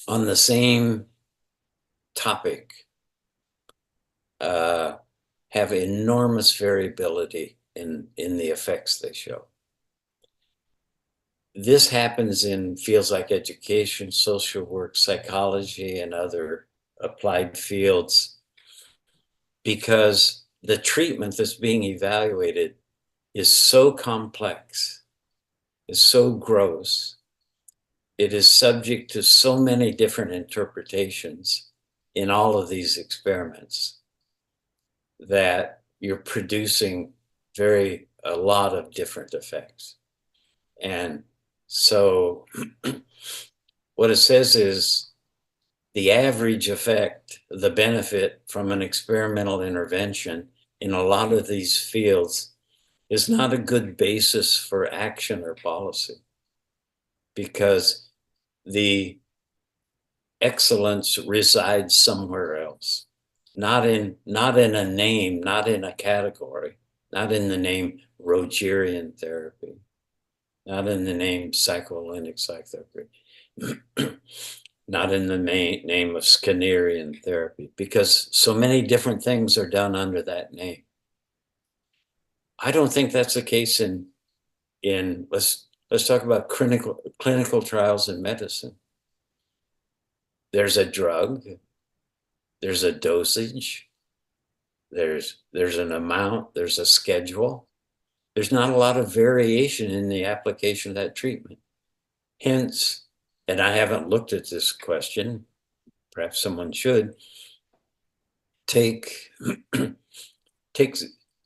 on the same topic have enormous variability in the effects they show. This happens in fields like education, social work, psychology, and other applied fields, because the treatment that's being evaluated is so complex, is so gross, it is subject to so many different interpretations in all of these experiments that you're producing a lot of different effects. And so what it says is the average effect, the benefit from an experimental intervention in a lot of these fields is not a good basis for action or policy, because the excellence resides somewhere else, not in a name, not in a category, not in the name Rogerian therapy, not in the name psychoanalytic psychotherapy, not in the name of Skinnerian therapy, because so many different things are done under that name. I don't think that's the case in let's talk about clinical trials in medicine. There's a drug, there's a dosage, there's an amount, there's a schedule. There's not a lot of variation in the application of that treatment. Hence, and I haven't looked at this question, perhaps someone should, take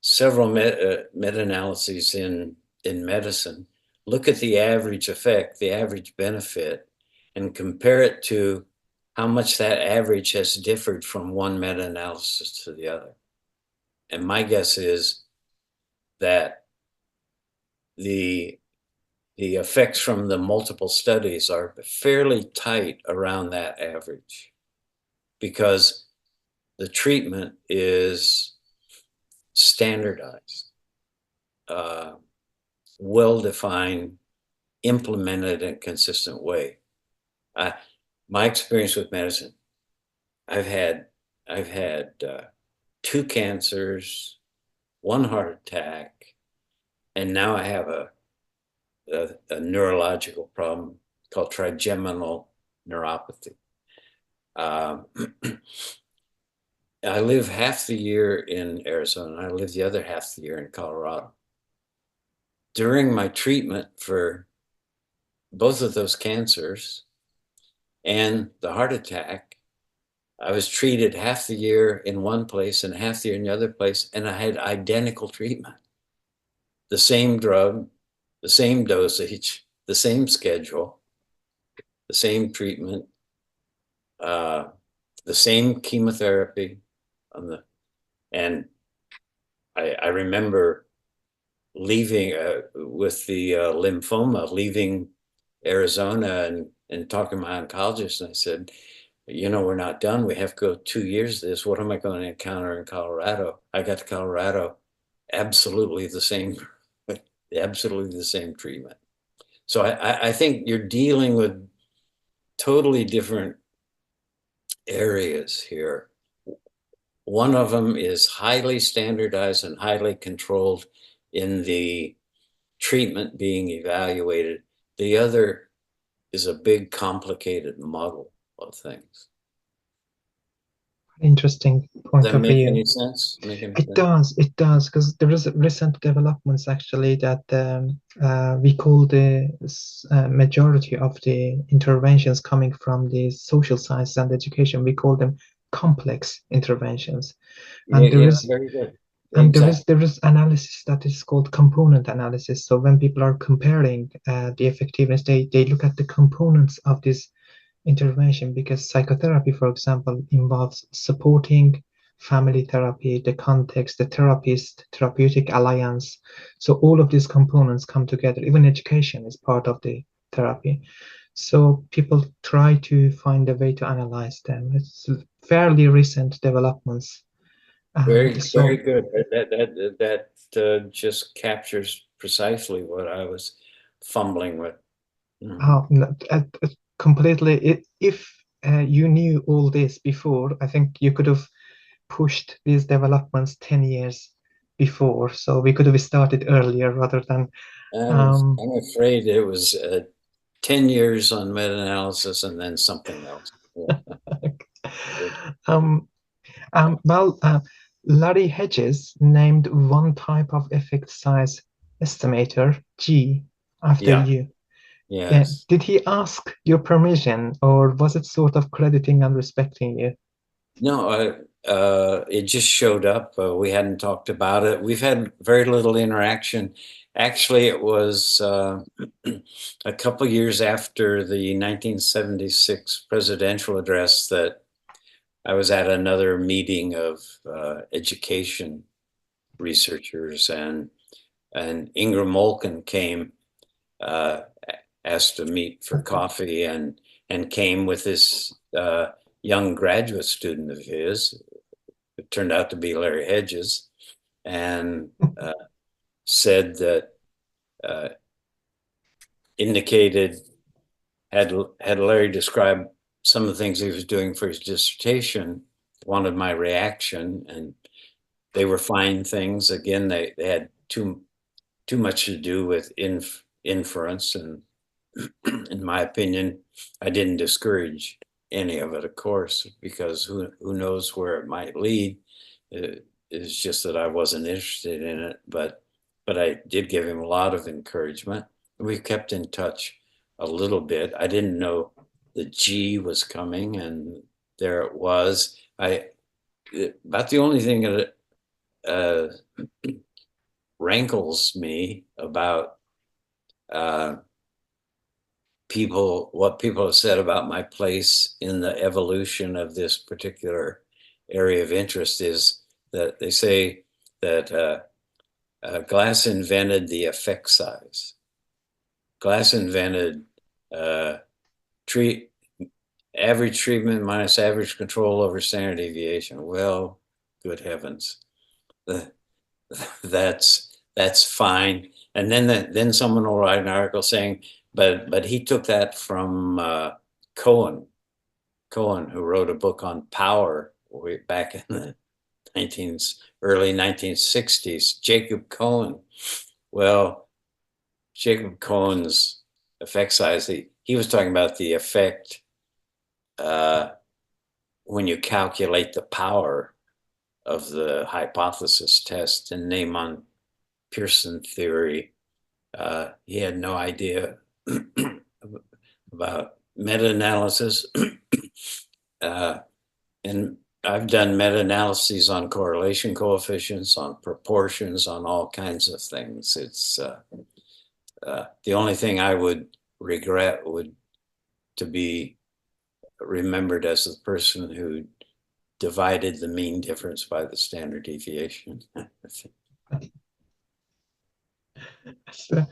several meta-analyses in medicine, look at the average effect, the average benefit, and compare it to how much that average has differed from one meta-analysis to the other. And my guess is that the effects from the multiple studies are fairly tight around that average, because the treatment is standardized, well-defined, implemented in a consistent way. My experience with medicine, I've had 2 cancers, 1 heart attack, and now I have a neurological problem called trigeminal neuropathy. I live half the year in Arizona. I live the other half the year in Colorado. During my treatment for both of those cancers and the heart attack, I was treated half the year in one place and half the year in the other place, and I had identical treatment. The same drug, the same dosage, the same schedule, the same treatment, the same chemotherapy. And I remember leaving with the lymphoma, leaving Arizona and talking to my oncologist, and I said, we're not done. We have to go 2 years of this. What am I going to encounter in Colorado? I got to Colorado, absolutely the same treatment. So I think you're dealing with totally different areas here. One of them is highly standardized and highly controlled in the treatment being evaluated. The other is a big, complicated muddle of things. Interesting point Does that of make view. any sense? It does, because there is recent developments actually that we call the majority of the interventions coming from the social science and education, we call them complex interventions. And there is very good. And Exactly. there is analysis that is called component analysis. So when people are comparing the effectiveness, they look at the components of this intervention, because psychotherapy, for example, involves supporting family therapy, the context, the therapist, therapeutic alliance. So all of these components come together. Even education is part of the therapy. So people try to find a way to analyze them. It's fairly recent developments. Very good. That just captures precisely what I was fumbling with. Completely. If you knew all this before, I think you could have pushed these developments 10 years before. So we could have started earlier rather than. I'm afraid it was 10 years on meta-analysis and then something else. Larry Hedges named one type of effect size estimator G after you. Yes. Did he ask your permission, or was it sort of crediting and respecting you? No, it just showed up. We hadn't talked about it. We've had very little interaction. Actually, it was a couple years after the 1976 presidential address that I was at another meeting of education researchers, and Ingram Molken came, asked to meet for coffee, and came with this young graduate student of his. It turned out to be Larry Hedges, and said that indicated had Larry described some of the things he was doing for his dissertation, wanted my reaction, and they were fine things. Again, they had too much to do with inference, and in my opinion, I didn't discourage any of it, of course, because who knows where it might lead. It's just that I wasn't interested in it, but I did give him a lot of encouragement. We kept in touch a little bit. I didn't know the G was coming, and there it was. About the only thing that rankles me about what people have said about my place in the evolution of this particular area of interest is that they say that Glass invented the effect size. Glass invented average treatment minus average control over standard deviation. Well, good heavens, that's fine. And then someone will write an article saying, but he took that from Cohen, who wrote a book on power way back in the early 1960s. Jacob Cohen. Well, Jacob Cohen's effect size, he was talking about the effect when you calculate the power of the hypothesis test in Neyman-Pearson theory. He had no idea about meta-analysis. And I've done meta-analyses on correlation coefficients, on proportions, on all kinds of things. It's the only thing I would regret would to be remembered as the person who divided the mean difference by the standard deviation. So,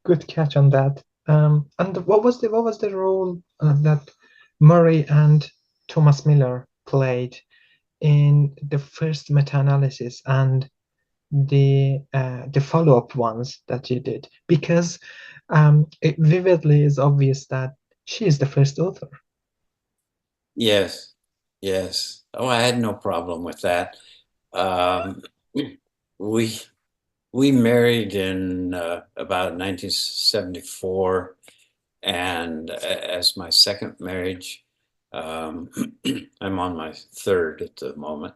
good catch on that. And what was the role that Murray and Thomas Miller played in the first meta-analysis and the follow-up ones that you did? Because it vividly is obvious that she is the first author. Yes, yes. Oh, I had no problem with that. We married in about 1974, and as my second marriage, I'm on my third at the moment.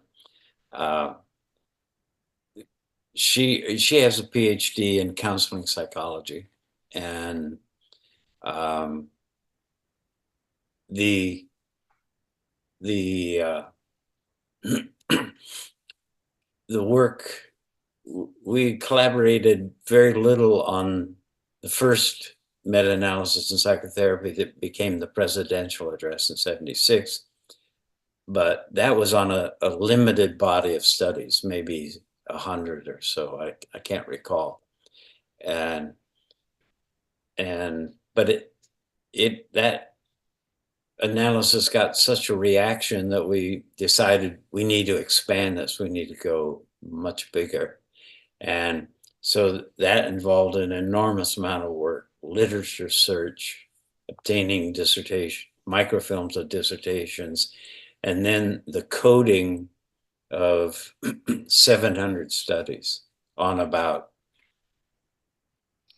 She has a PhD in counseling psychology, and the work, we collaborated very little on the first meta-analysis in psychotherapy that became the presidential address in '76. But that was on a limited body of studies, maybe 100 or so. I can't recall. But that analysis got such a reaction that we decided we need to expand this. We need to go much bigger. And so that involved an enormous amount of work, literature search, obtaining microfilms of dissertations, and then the coding of 700 studies on about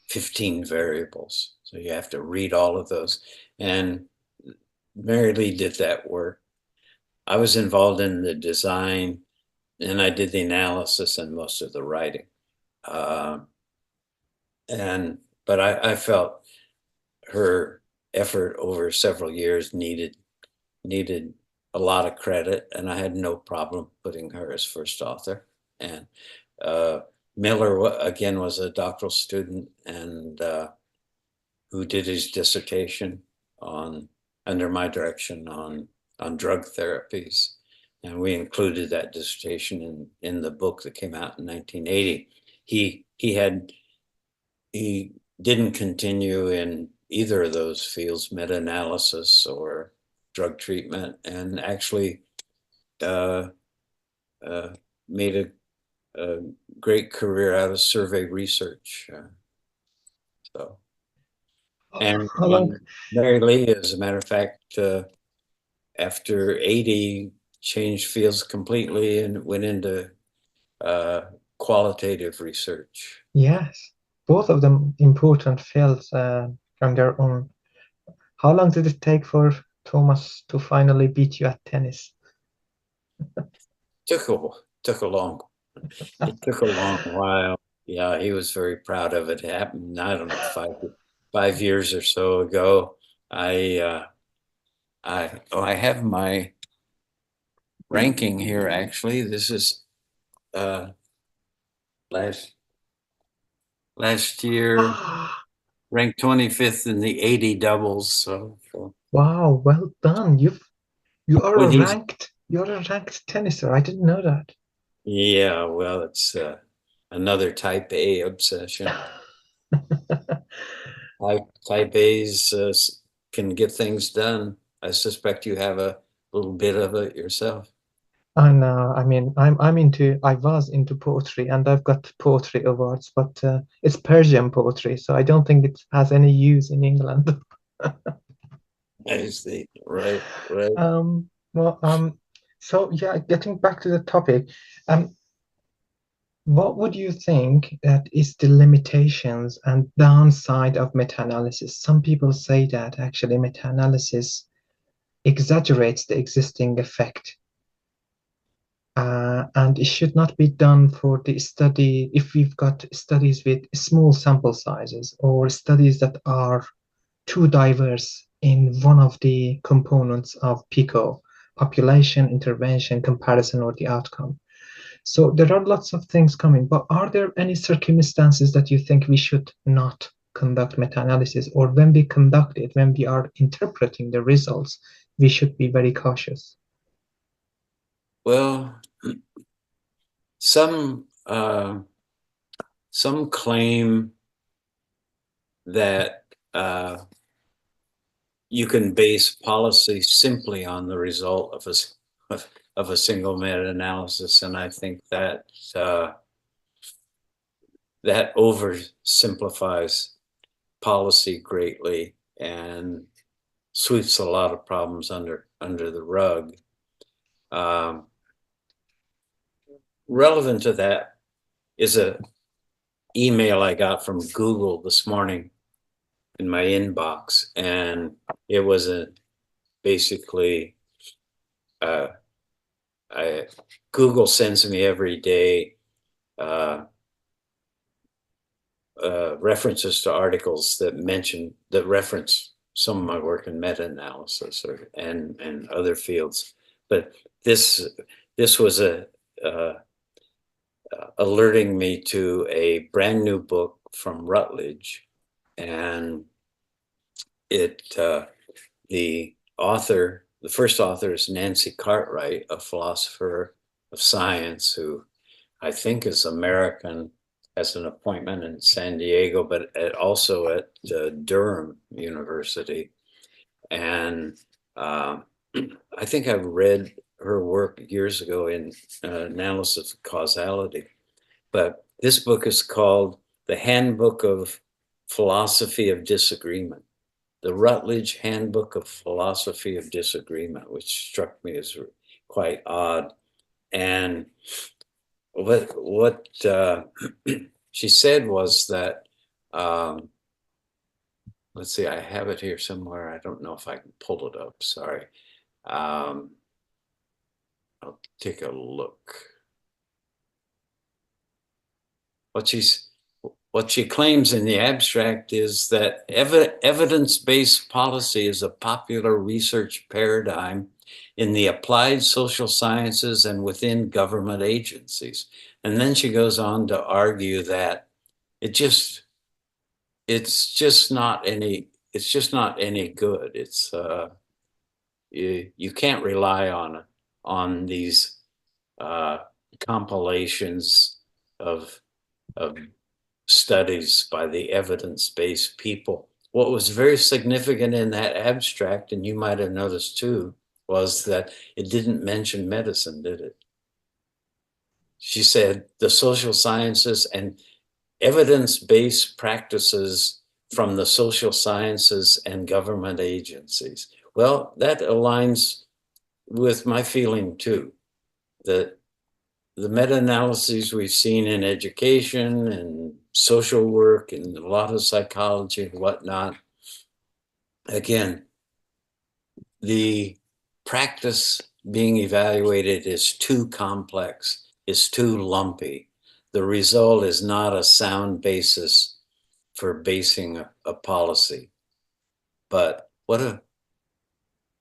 15 variables. So you have to read all of those. And Mary Lee did that work. I was involved in the design, and I did the analysis and most of the writing. But I felt her effort over several years needed a lot of credit, and I had no problem putting her as first author. And Miller, again, was a doctoral student and who did his dissertation under my direction on drug therapies. And we included that dissertation in the book that came out in 1980. He didn't continue in either of those fields, meta-analysis or drug treatment, and actually made a great career out of survey research. And How long? Mary Lee, as a matter of fact, after 80, changed fields completely and went into qualitative research. Yes, both of them important fields from their own. How long did it take for Thomas to finally beat you at tennis? Took a long It took a long while. Yeah, he was very proud of it. It happened, I don't know, 5 years or so ago. I have my ranking here actually. This is last year, ranked 25th in the 80 doubles. So Wow, well done. You are when a he's ranked tenniser. I didn't know that. yeah, well, it's another type A obsession. Type A's can get things done. I suspect you have a little bit of it yourself. And I mean, I was into poetry, and I've got poetry awards, but it's Persian poetry, so I don't think it has any use in England. I see. Right, right. Well, so yeah, getting back to the topic, what would you think that is the limitations and downside of meta-analysis? Some people say that actually meta-analysis exaggerates the existing effect, and it should not be done for the study if we've got studies with small sample sizes or studies that are too diverse in one of the components of PICO, population, intervention, comparison, or the outcome. So there are lots of things coming, but are there any circumstances that you think we should not conduct meta-analysis, or when we conduct it, when we are interpreting the results, we should be very cautious? Well, some claim that you can base policy simply on the result of a single meta-analysis, and I think that that oversimplifies policy greatly and sweeps a lot of problems under the rug. Relevant to that is a email I got from Google this morning in my inbox, and it was basically Google sends me every day references to articles that reference some of my work in meta-analysis and other fields. But this was alerting me to a brand new book from Routledge, and the first author is Nancy Cartwright, a philosopher of science who I think is American, has an appointment in San Diego, but also at Durham University. And I think I've read her work years ago in analysis of causality. But this book is called The Handbook of Philosophy of Disagreement, the Routledge Handbook of Philosophy of Disagreement, which struck me as quite odd. And what she said was that, let's see, I have it here somewhere. I don't know if I can pull it up, sorry. I'll take a look. what she claims in the abstract is that evidence-based policy is a popular research paradigm in the applied social sciences and within government agencies. And then she goes on to argue that it's just not any good. It's you can't rely on these compilations of studies by the evidence-based people. What was very significant in that abstract, and you might have noticed too, was that it didn't mention medicine, did it? She said the social sciences and evidence-based practices from the social sciences and government agencies. Well, that aligns with my feeling too, that the meta-analyses we've seen in education and social work and a lot of psychology and whatnot, again, the practice being evaluated is too complex, is too lumpy. The result is not a sound basis for basing a policy. But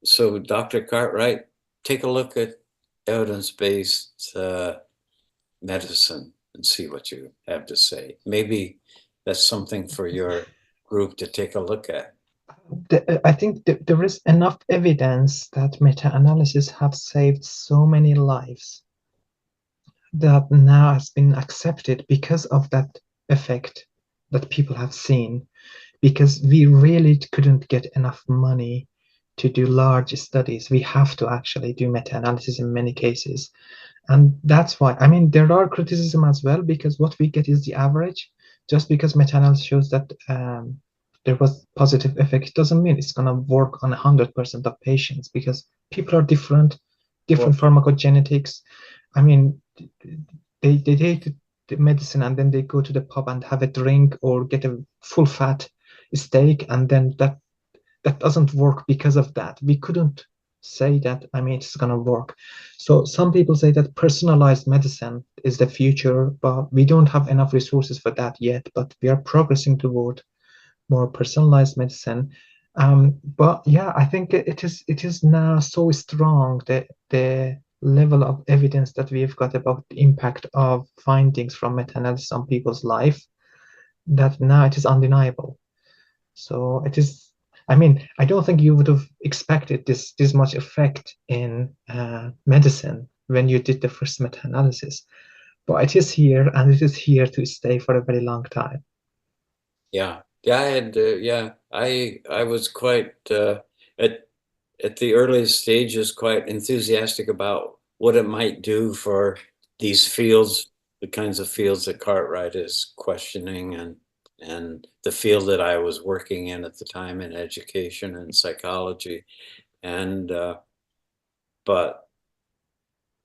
so Dr. Cartwright, take a look at evidence-based medicine and see what you have to say. Maybe that's something for your group to take a look at. I think there is enough evidence that meta-analysis have saved so many lives that now has been accepted because of that effect that people have seen, because we really couldn't get enough money to do large studies. We have to actually do meta-analysis in many cases. And that's why, I mean, there are criticism as well, because what we get is the average. Just because meta-analysis shows that there was positive effect doesn't mean it's going to work on 100% of patients, because people are different pharmacogenetics. I mean, they take the medicine and then they go to the pub and have a drink or get a full fat steak, and then that doesn't work because of that. We couldn't say that, I mean, it's going to work. So some people say that personalized medicine is the future, but we don't have enough resources for that yet, but we are progressing toward more personalized medicine. But yeah, I think it is now so strong that the level of evidence that we've got about the impact of findings from meta-analysis on people's life, that now it is undeniable. So it is, I mean, I don't think you would have expected this much effect in medicine when you did the first meta-analysis, but it is here, and it is here to stay for a very long time. Yeah, I was quite at the earliest stages quite enthusiastic about what it might do for these fields, the kinds of fields that Cartwright is questioning, and the field that I was working in at the time in education and psychology. And but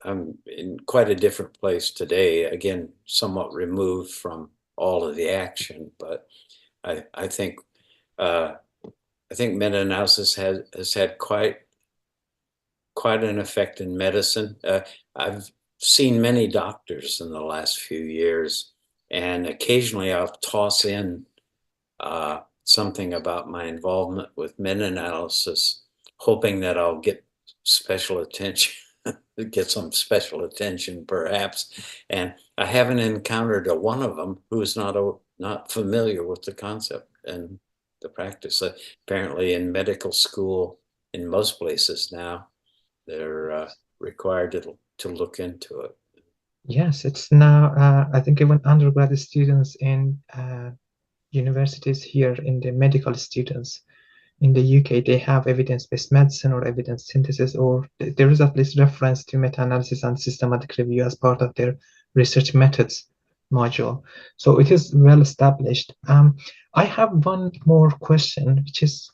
I'm in quite a different place today, again, somewhat removed from all of the action, but I think meta-analysis has had quite an effect in medicine. I've seen many doctors in the last few years, and occasionally I'll toss in something about my involvement with meta-analysis, hoping that I'll get special attention, get some special attention perhaps. And I haven't encountered one of them who is not familiar with the concept and the practice. Apparently in medical school, in most places now, they're required to look into it. Yes, it's now, I think even undergraduate students in universities here, in the medical students in the UK, they have evidence-based medicine or evidence synthesis, or there is at least reference to meta-analysis and systematic review as part of their research methods module. So it is well established. I have one more question, which is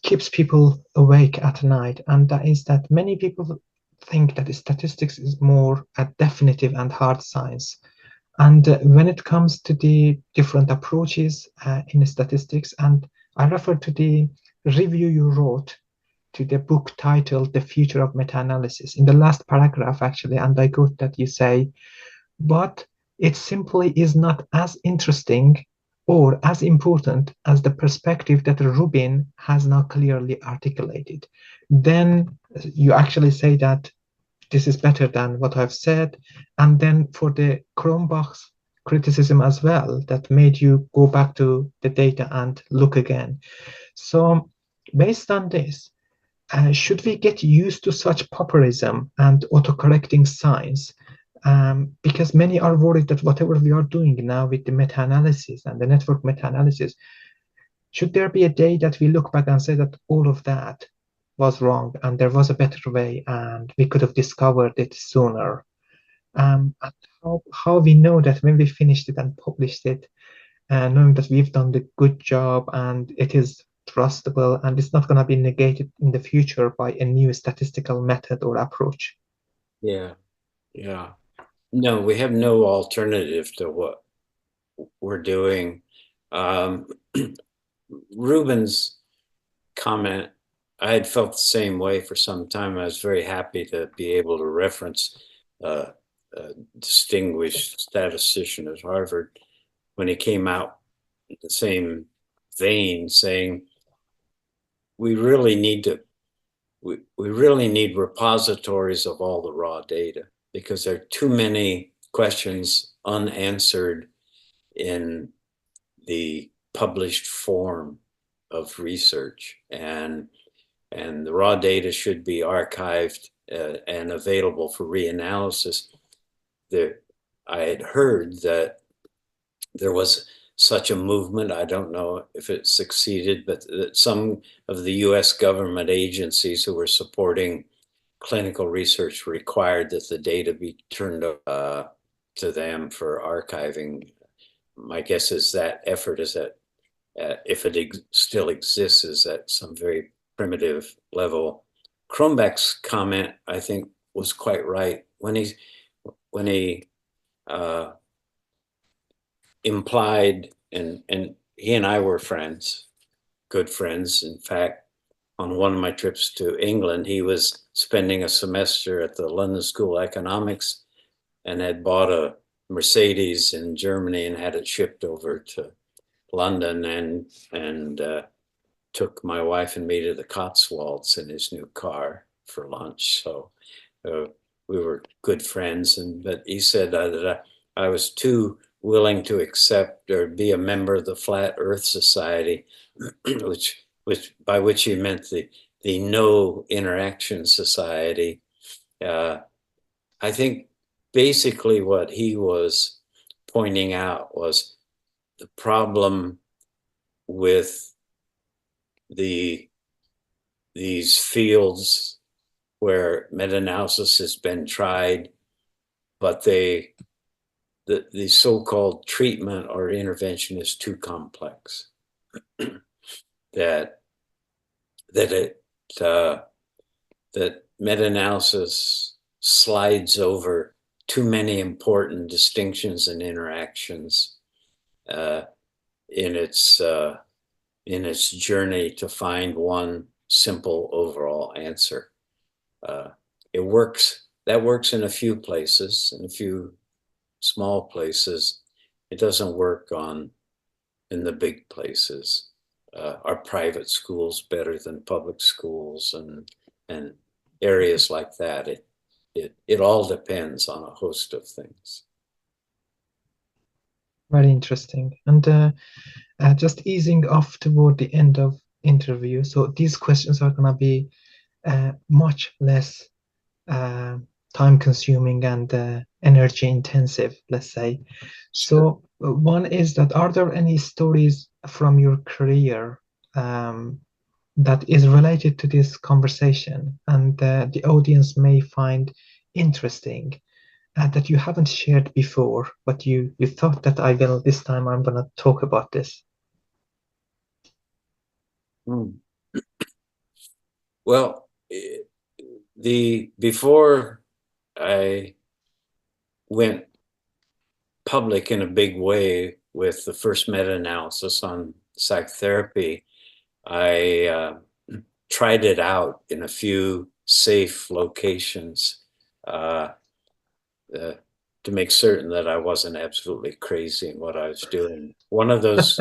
keeps people awake at night, and that is that many people think that statistics is more a definitive and hard science. And when it comes to the different approaches in statistics, and I refer to the review you wrote to the book titled The Future of Meta-Analysis in the last paragraph, actually, and I quote that you say, but it simply is not as interesting or as important as the perspective that Rubin has now clearly articulated. Then you actually say that this is better than what I've said. And then for the Cronbach's criticism as well, that made you go back to the data and look again. So based on this, should we get used to such pauperism and autocorrecting signs? Because many are worried that whatever we are doing now with the meta-analysis and the network meta-analysis, should there be a day that we look back and say that all of that was wrong and there was a better way and we could have discovered it sooner? And how we know that when we finished it and published it, knowing that we've done the good job and it is trustable and it's not going to be negated in the future by a new statistical method or approach. Yeah, yeah. No, we have no alternative to what we're doing. Rubin's comment, I had felt the same way for some time. I was very happy to be able to reference a distinguished statistician at Harvard when he came out in the same vein, saying we really need repositories of all the raw data because there are too many questions unanswered in the published form of research, and the raw data should be archived and available for reanalysis. I had heard that there was such a movement. I don't know if it succeeded, but that some of the US government agencies who were supporting clinical research required that the data be turned to them for archiving. My guess is that effort is at, if it still exists, is at some very primitive level. Cronbach's comment, I think, was quite right when he implied, and he and I were friends, good friends. In fact, on one of my trips to England, he was spending a semester at the London School of Economics and had bought a Mercedes in Germany and had it shipped over to London, and took my wife and me to the Cotswolds in his new car for lunch. So we were good friends, but he said that I was too willing to accept or be a member of the Flat Earth Society, by which he meant the No Interaction Society. I think basically what he was pointing out was the problem with these fields where meta-analysis has been tried, but the so-called treatment or intervention is too complex. that meta-analysis slides over too many important distinctions and interactions in its journey to find one simple overall answer. That works in a few places, in a few small places. It doesn't work in the big places. Are private schools better than public schools, and areas like that? It all depends on a host of things. Very interesting. And just easing off toward the end of interview. So these questions are going to be much less time consuming and energy intensive, let's say. So one is that, are there any stories from your career that is related to this conversation and the audience may find interesting, that you haven't shared before, but you thought that this time I'm going to talk about this? Well, before I went public in a big way with the first meta-analysis on psychotherapy, I tried it out in a few safe locations. to make certain that I wasn't absolutely crazy in what I was doing. One of those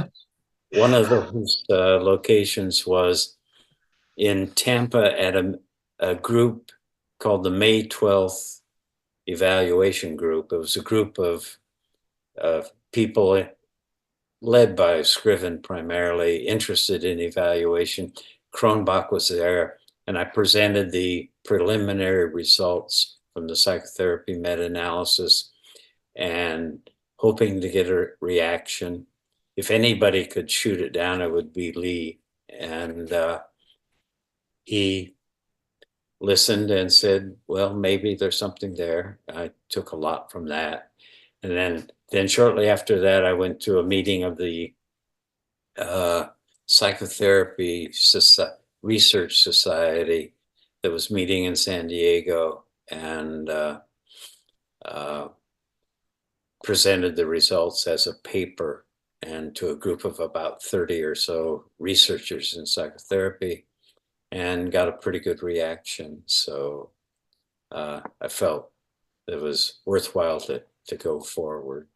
locations was in Tampa at a group called the May 12th Evaluation Group. It was a group of people led by Scriven primarily, interested in evaluation. Cronbach was there, and I presented the preliminary results from the psychotherapy meta-analysis and hoping to get a reaction. If anybody could shoot it down, it would be Lee. And he listened and said, well, maybe there's something there. I took a lot from that. And then shortly after that, I went to a meeting of the Psychotherapy Research Society that was meeting in San Diego, and presented the results as a paper and to a group of about 30 or so researchers in psychotherapy, and got a pretty good reaction. So I felt it was worthwhile to go forward.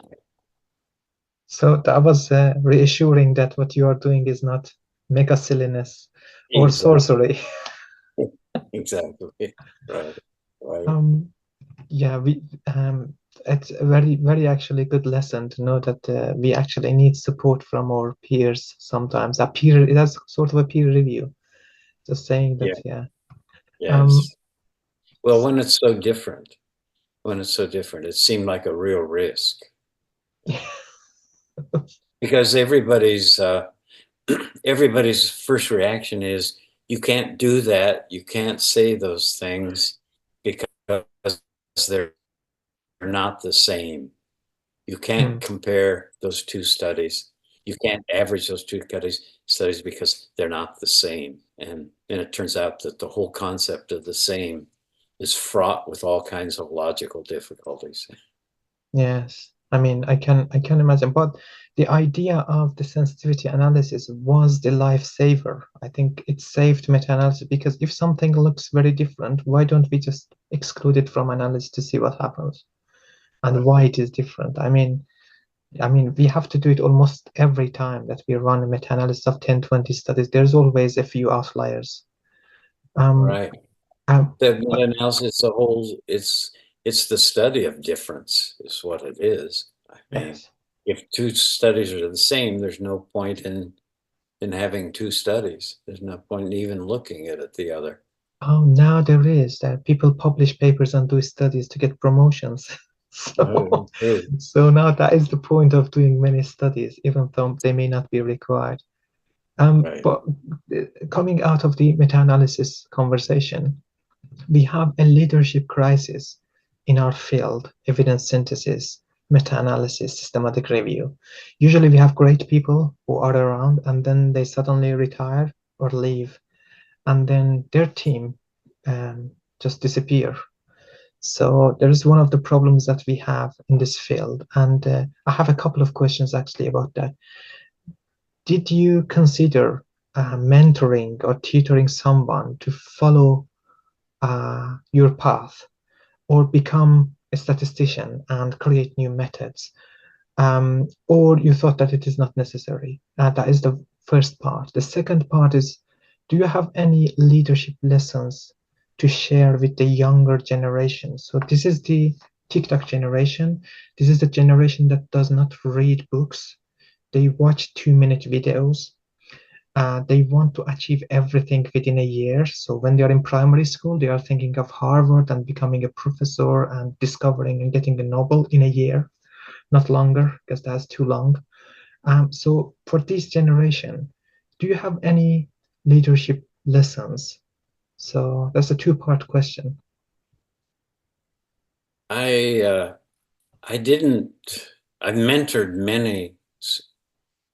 So that was reassuring that what you are doing is not mega silliness or sorcery. Exactly. Right. Yeah, it's a very actually good lesson to know that we actually need support from our peers sometimes. It has sort of a peer review, just saying that, yeah. Yes. Well, when it's so different, it seemed like a real risk. Because everybody's first reaction is, you can't do that, you can't say those things because they're not the same. You can't compare those two studies. You can't average those two studies because they're not the same. And then it turns out that the whole concept of the same is fraught with all kinds of logical difficulties. Yes, I mean, I can imagine, but the idea of the sensitivity analysis was the lifesaver. I think it saved meta-analysis, because if something looks very different, why don't we just exclude it from analysis to see what happens and why it is different? I mean, we have to do it almost every time that we run a meta-analysis of 10, 20 studies. There's always a few outliers. Right. The meta-analysis is a whole, it's the study of difference is what it is. I mean, Yes. If two studies are the same, there's no point in having two studies. There's no point in even looking at the other. Oh, now there is that people publish papers and do studies to get promotions. So now that is the point of doing many studies, even though they may not be required. Right. But coming out of the meta-analysis conversation, we have a leadership crisis in our field: evidence synthesis, meta-analysis, systematic review. Usually we have great people who are around, and then they suddenly retire or leave, and then their team just disappear. So there is one of the problems that we have in this field, and I have a couple of questions actually about that. Did you consider mentoring or tutoring someone to follow your path, or become a statistician and create new methods? Or you thought that it is not necessary? That is the first part. The second part is, do you have any leadership lessons to share with the younger generation? So this is the TikTok generation. This is the generation that does not read books. They watch 2-minute videos. They want to achieve everything within a year. So when they are in primary school, they are thinking of Harvard and becoming a professor and discovering and getting a Nobel in a year, not longer, because that's too long. So for this generation, do you have any leadership lessons? So that's a two-part question. I mentored many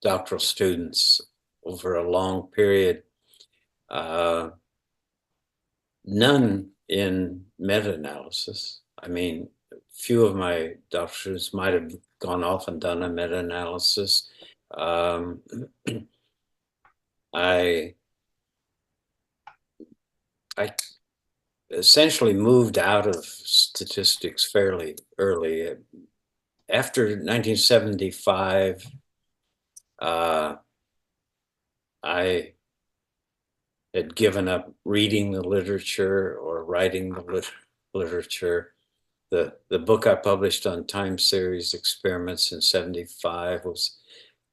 doctoral students over a long period. None in meta-analysis. I mean, few of my doctors might have gone off and done a meta-analysis. I essentially moved out of statistics fairly early. After 1975, I had given up reading the literature or writing the literature. The book I published on time series experiments in 75 was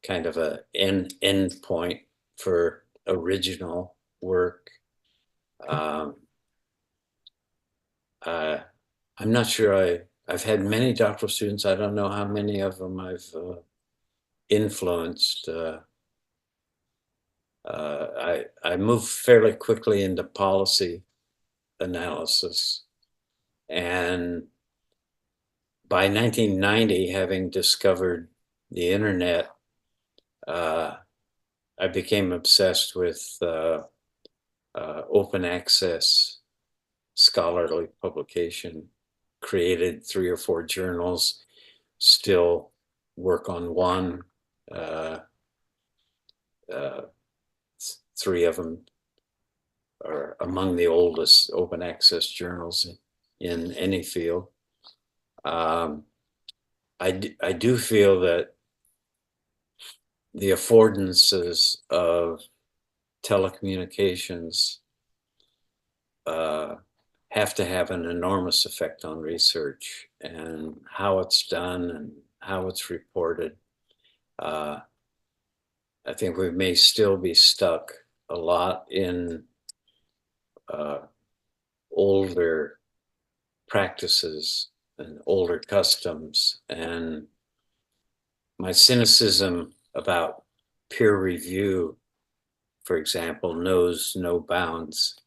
kind of a end point for original work. I'm not sure I've had many doctoral students. I don't know how many of them I've influenced. I moved fairly quickly into policy analysis. And by 1990, having discovered the internet, I became obsessed with open access scholarly publication, created 3 or 4 journals, still work on one. 3 of them are among the oldest open access journals in any field. I do feel that the affordances of telecommunications have to have an enormous effect on research and how it's done and how it's reported. I think we may still be stuck a lot in older practices and older customs. And my cynicism about peer review, for example, knows no bounds.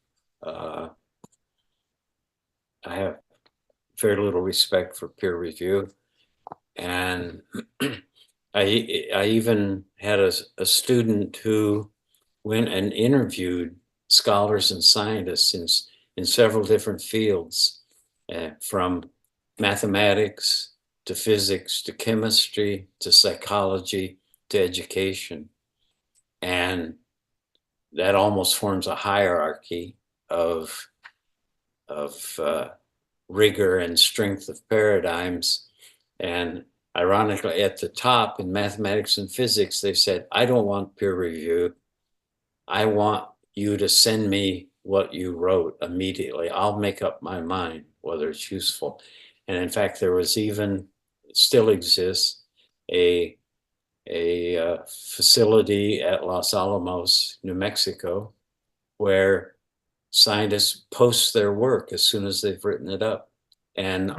I have very little respect for peer review. And I even had a student who went and interviewed scholars and scientists in several different fields, from mathematics to physics to chemistry to psychology to education. And that almost forms a hierarchy of rigor and strength of paradigms. And ironically, at the top in mathematics and physics, they said, I don't want peer review. I want you to send me what you wrote immediately. I'll make up my mind whether it's useful. And in fact, there was even, still exists, a facility at Los Alamos, New Mexico, where scientists post their work as soon as they've written it up. And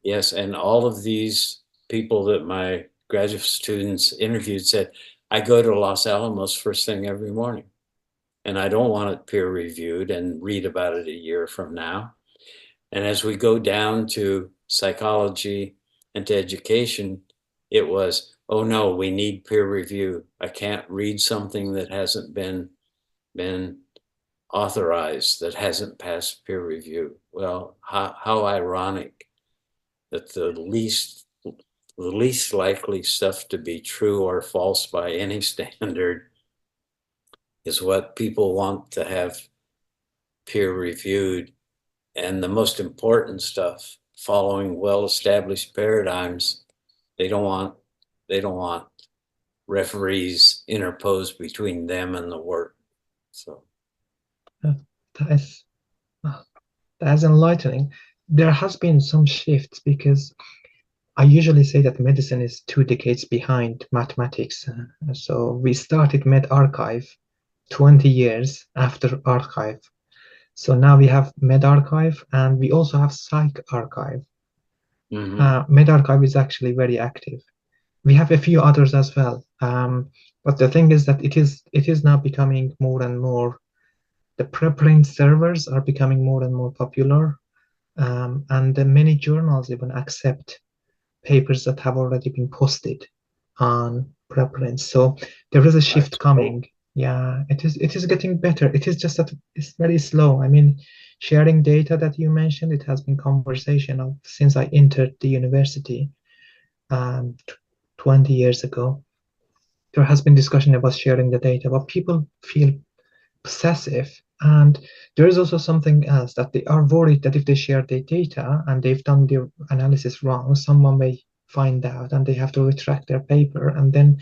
yes, and all of these people that my graduate students interviewed said, I go to Los Alamos first thing every morning, and I don't want it peer reviewed and read about it a year from now. And as we go down to psychology and to education, it was, oh no, we need peer review. I can't read something that hasn't been authorized, that hasn't passed peer review. Well, how ironic that the least likely stuff to be true or false by any standard is what people want to have peer reviewed. And the most important stuff, following well-established paradigms, they don't want referees interposed between them and the work. So that's enlightening. There has been some shifts, because I usually say that medicine is 2 decades behind mathematics. So we started medRxiv 20 years after ArXiv. So now we have medRxiv, and we also have PsycArXiv. medRxiv is actually very active. We have a few others as well. But the thing is that it is now becoming more and more, the preprint servers are becoming more and more popular. And many journals even accept papers that have already been posted on preprints. So there is a shift coming. Yeah, it is getting better. It is just that it's very slow. I mean, sharing data that you mentioned, it has been conversational since I entered the university 20 years ago. There has been discussion about sharing the data, but people feel possessive And there is also something else, that they are worried that if they share their data and they've done their analysis wrong, someone may find out and they have to retract their paper, and then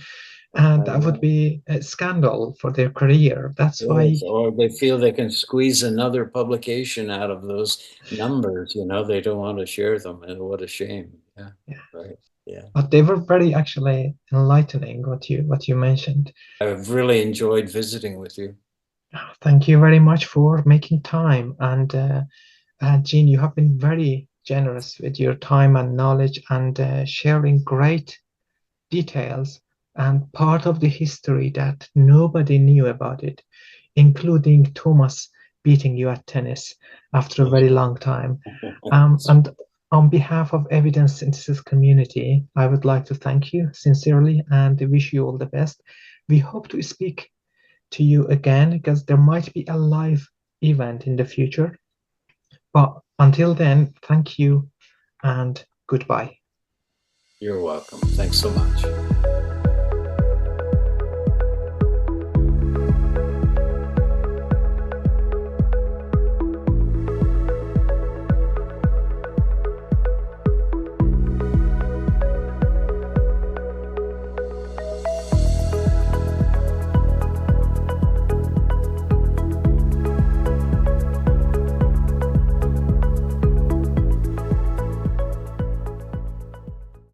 that would be a scandal for their career. That's Yes, why. or they feel they can squeeze another publication out of those numbers, they don't want to share them, and what a shame. Yeah, Yeah. right. Yeah. But they were very actually enlightening, what you mentioned. I've really enjoyed visiting with you. Thank you very much for making time. And Jean, you have been very generous with your time and knowledge, and sharing great details and part of the history that nobody knew about it, including Thomas beating you at tennis after a very long time. And on behalf of evidence synthesis community, I would like to thank you sincerely and wish you all the best. We hope to speak to you again, because there might be a live event in the future. But until then, thank you and goodbye. You're welcome. Thanks so much.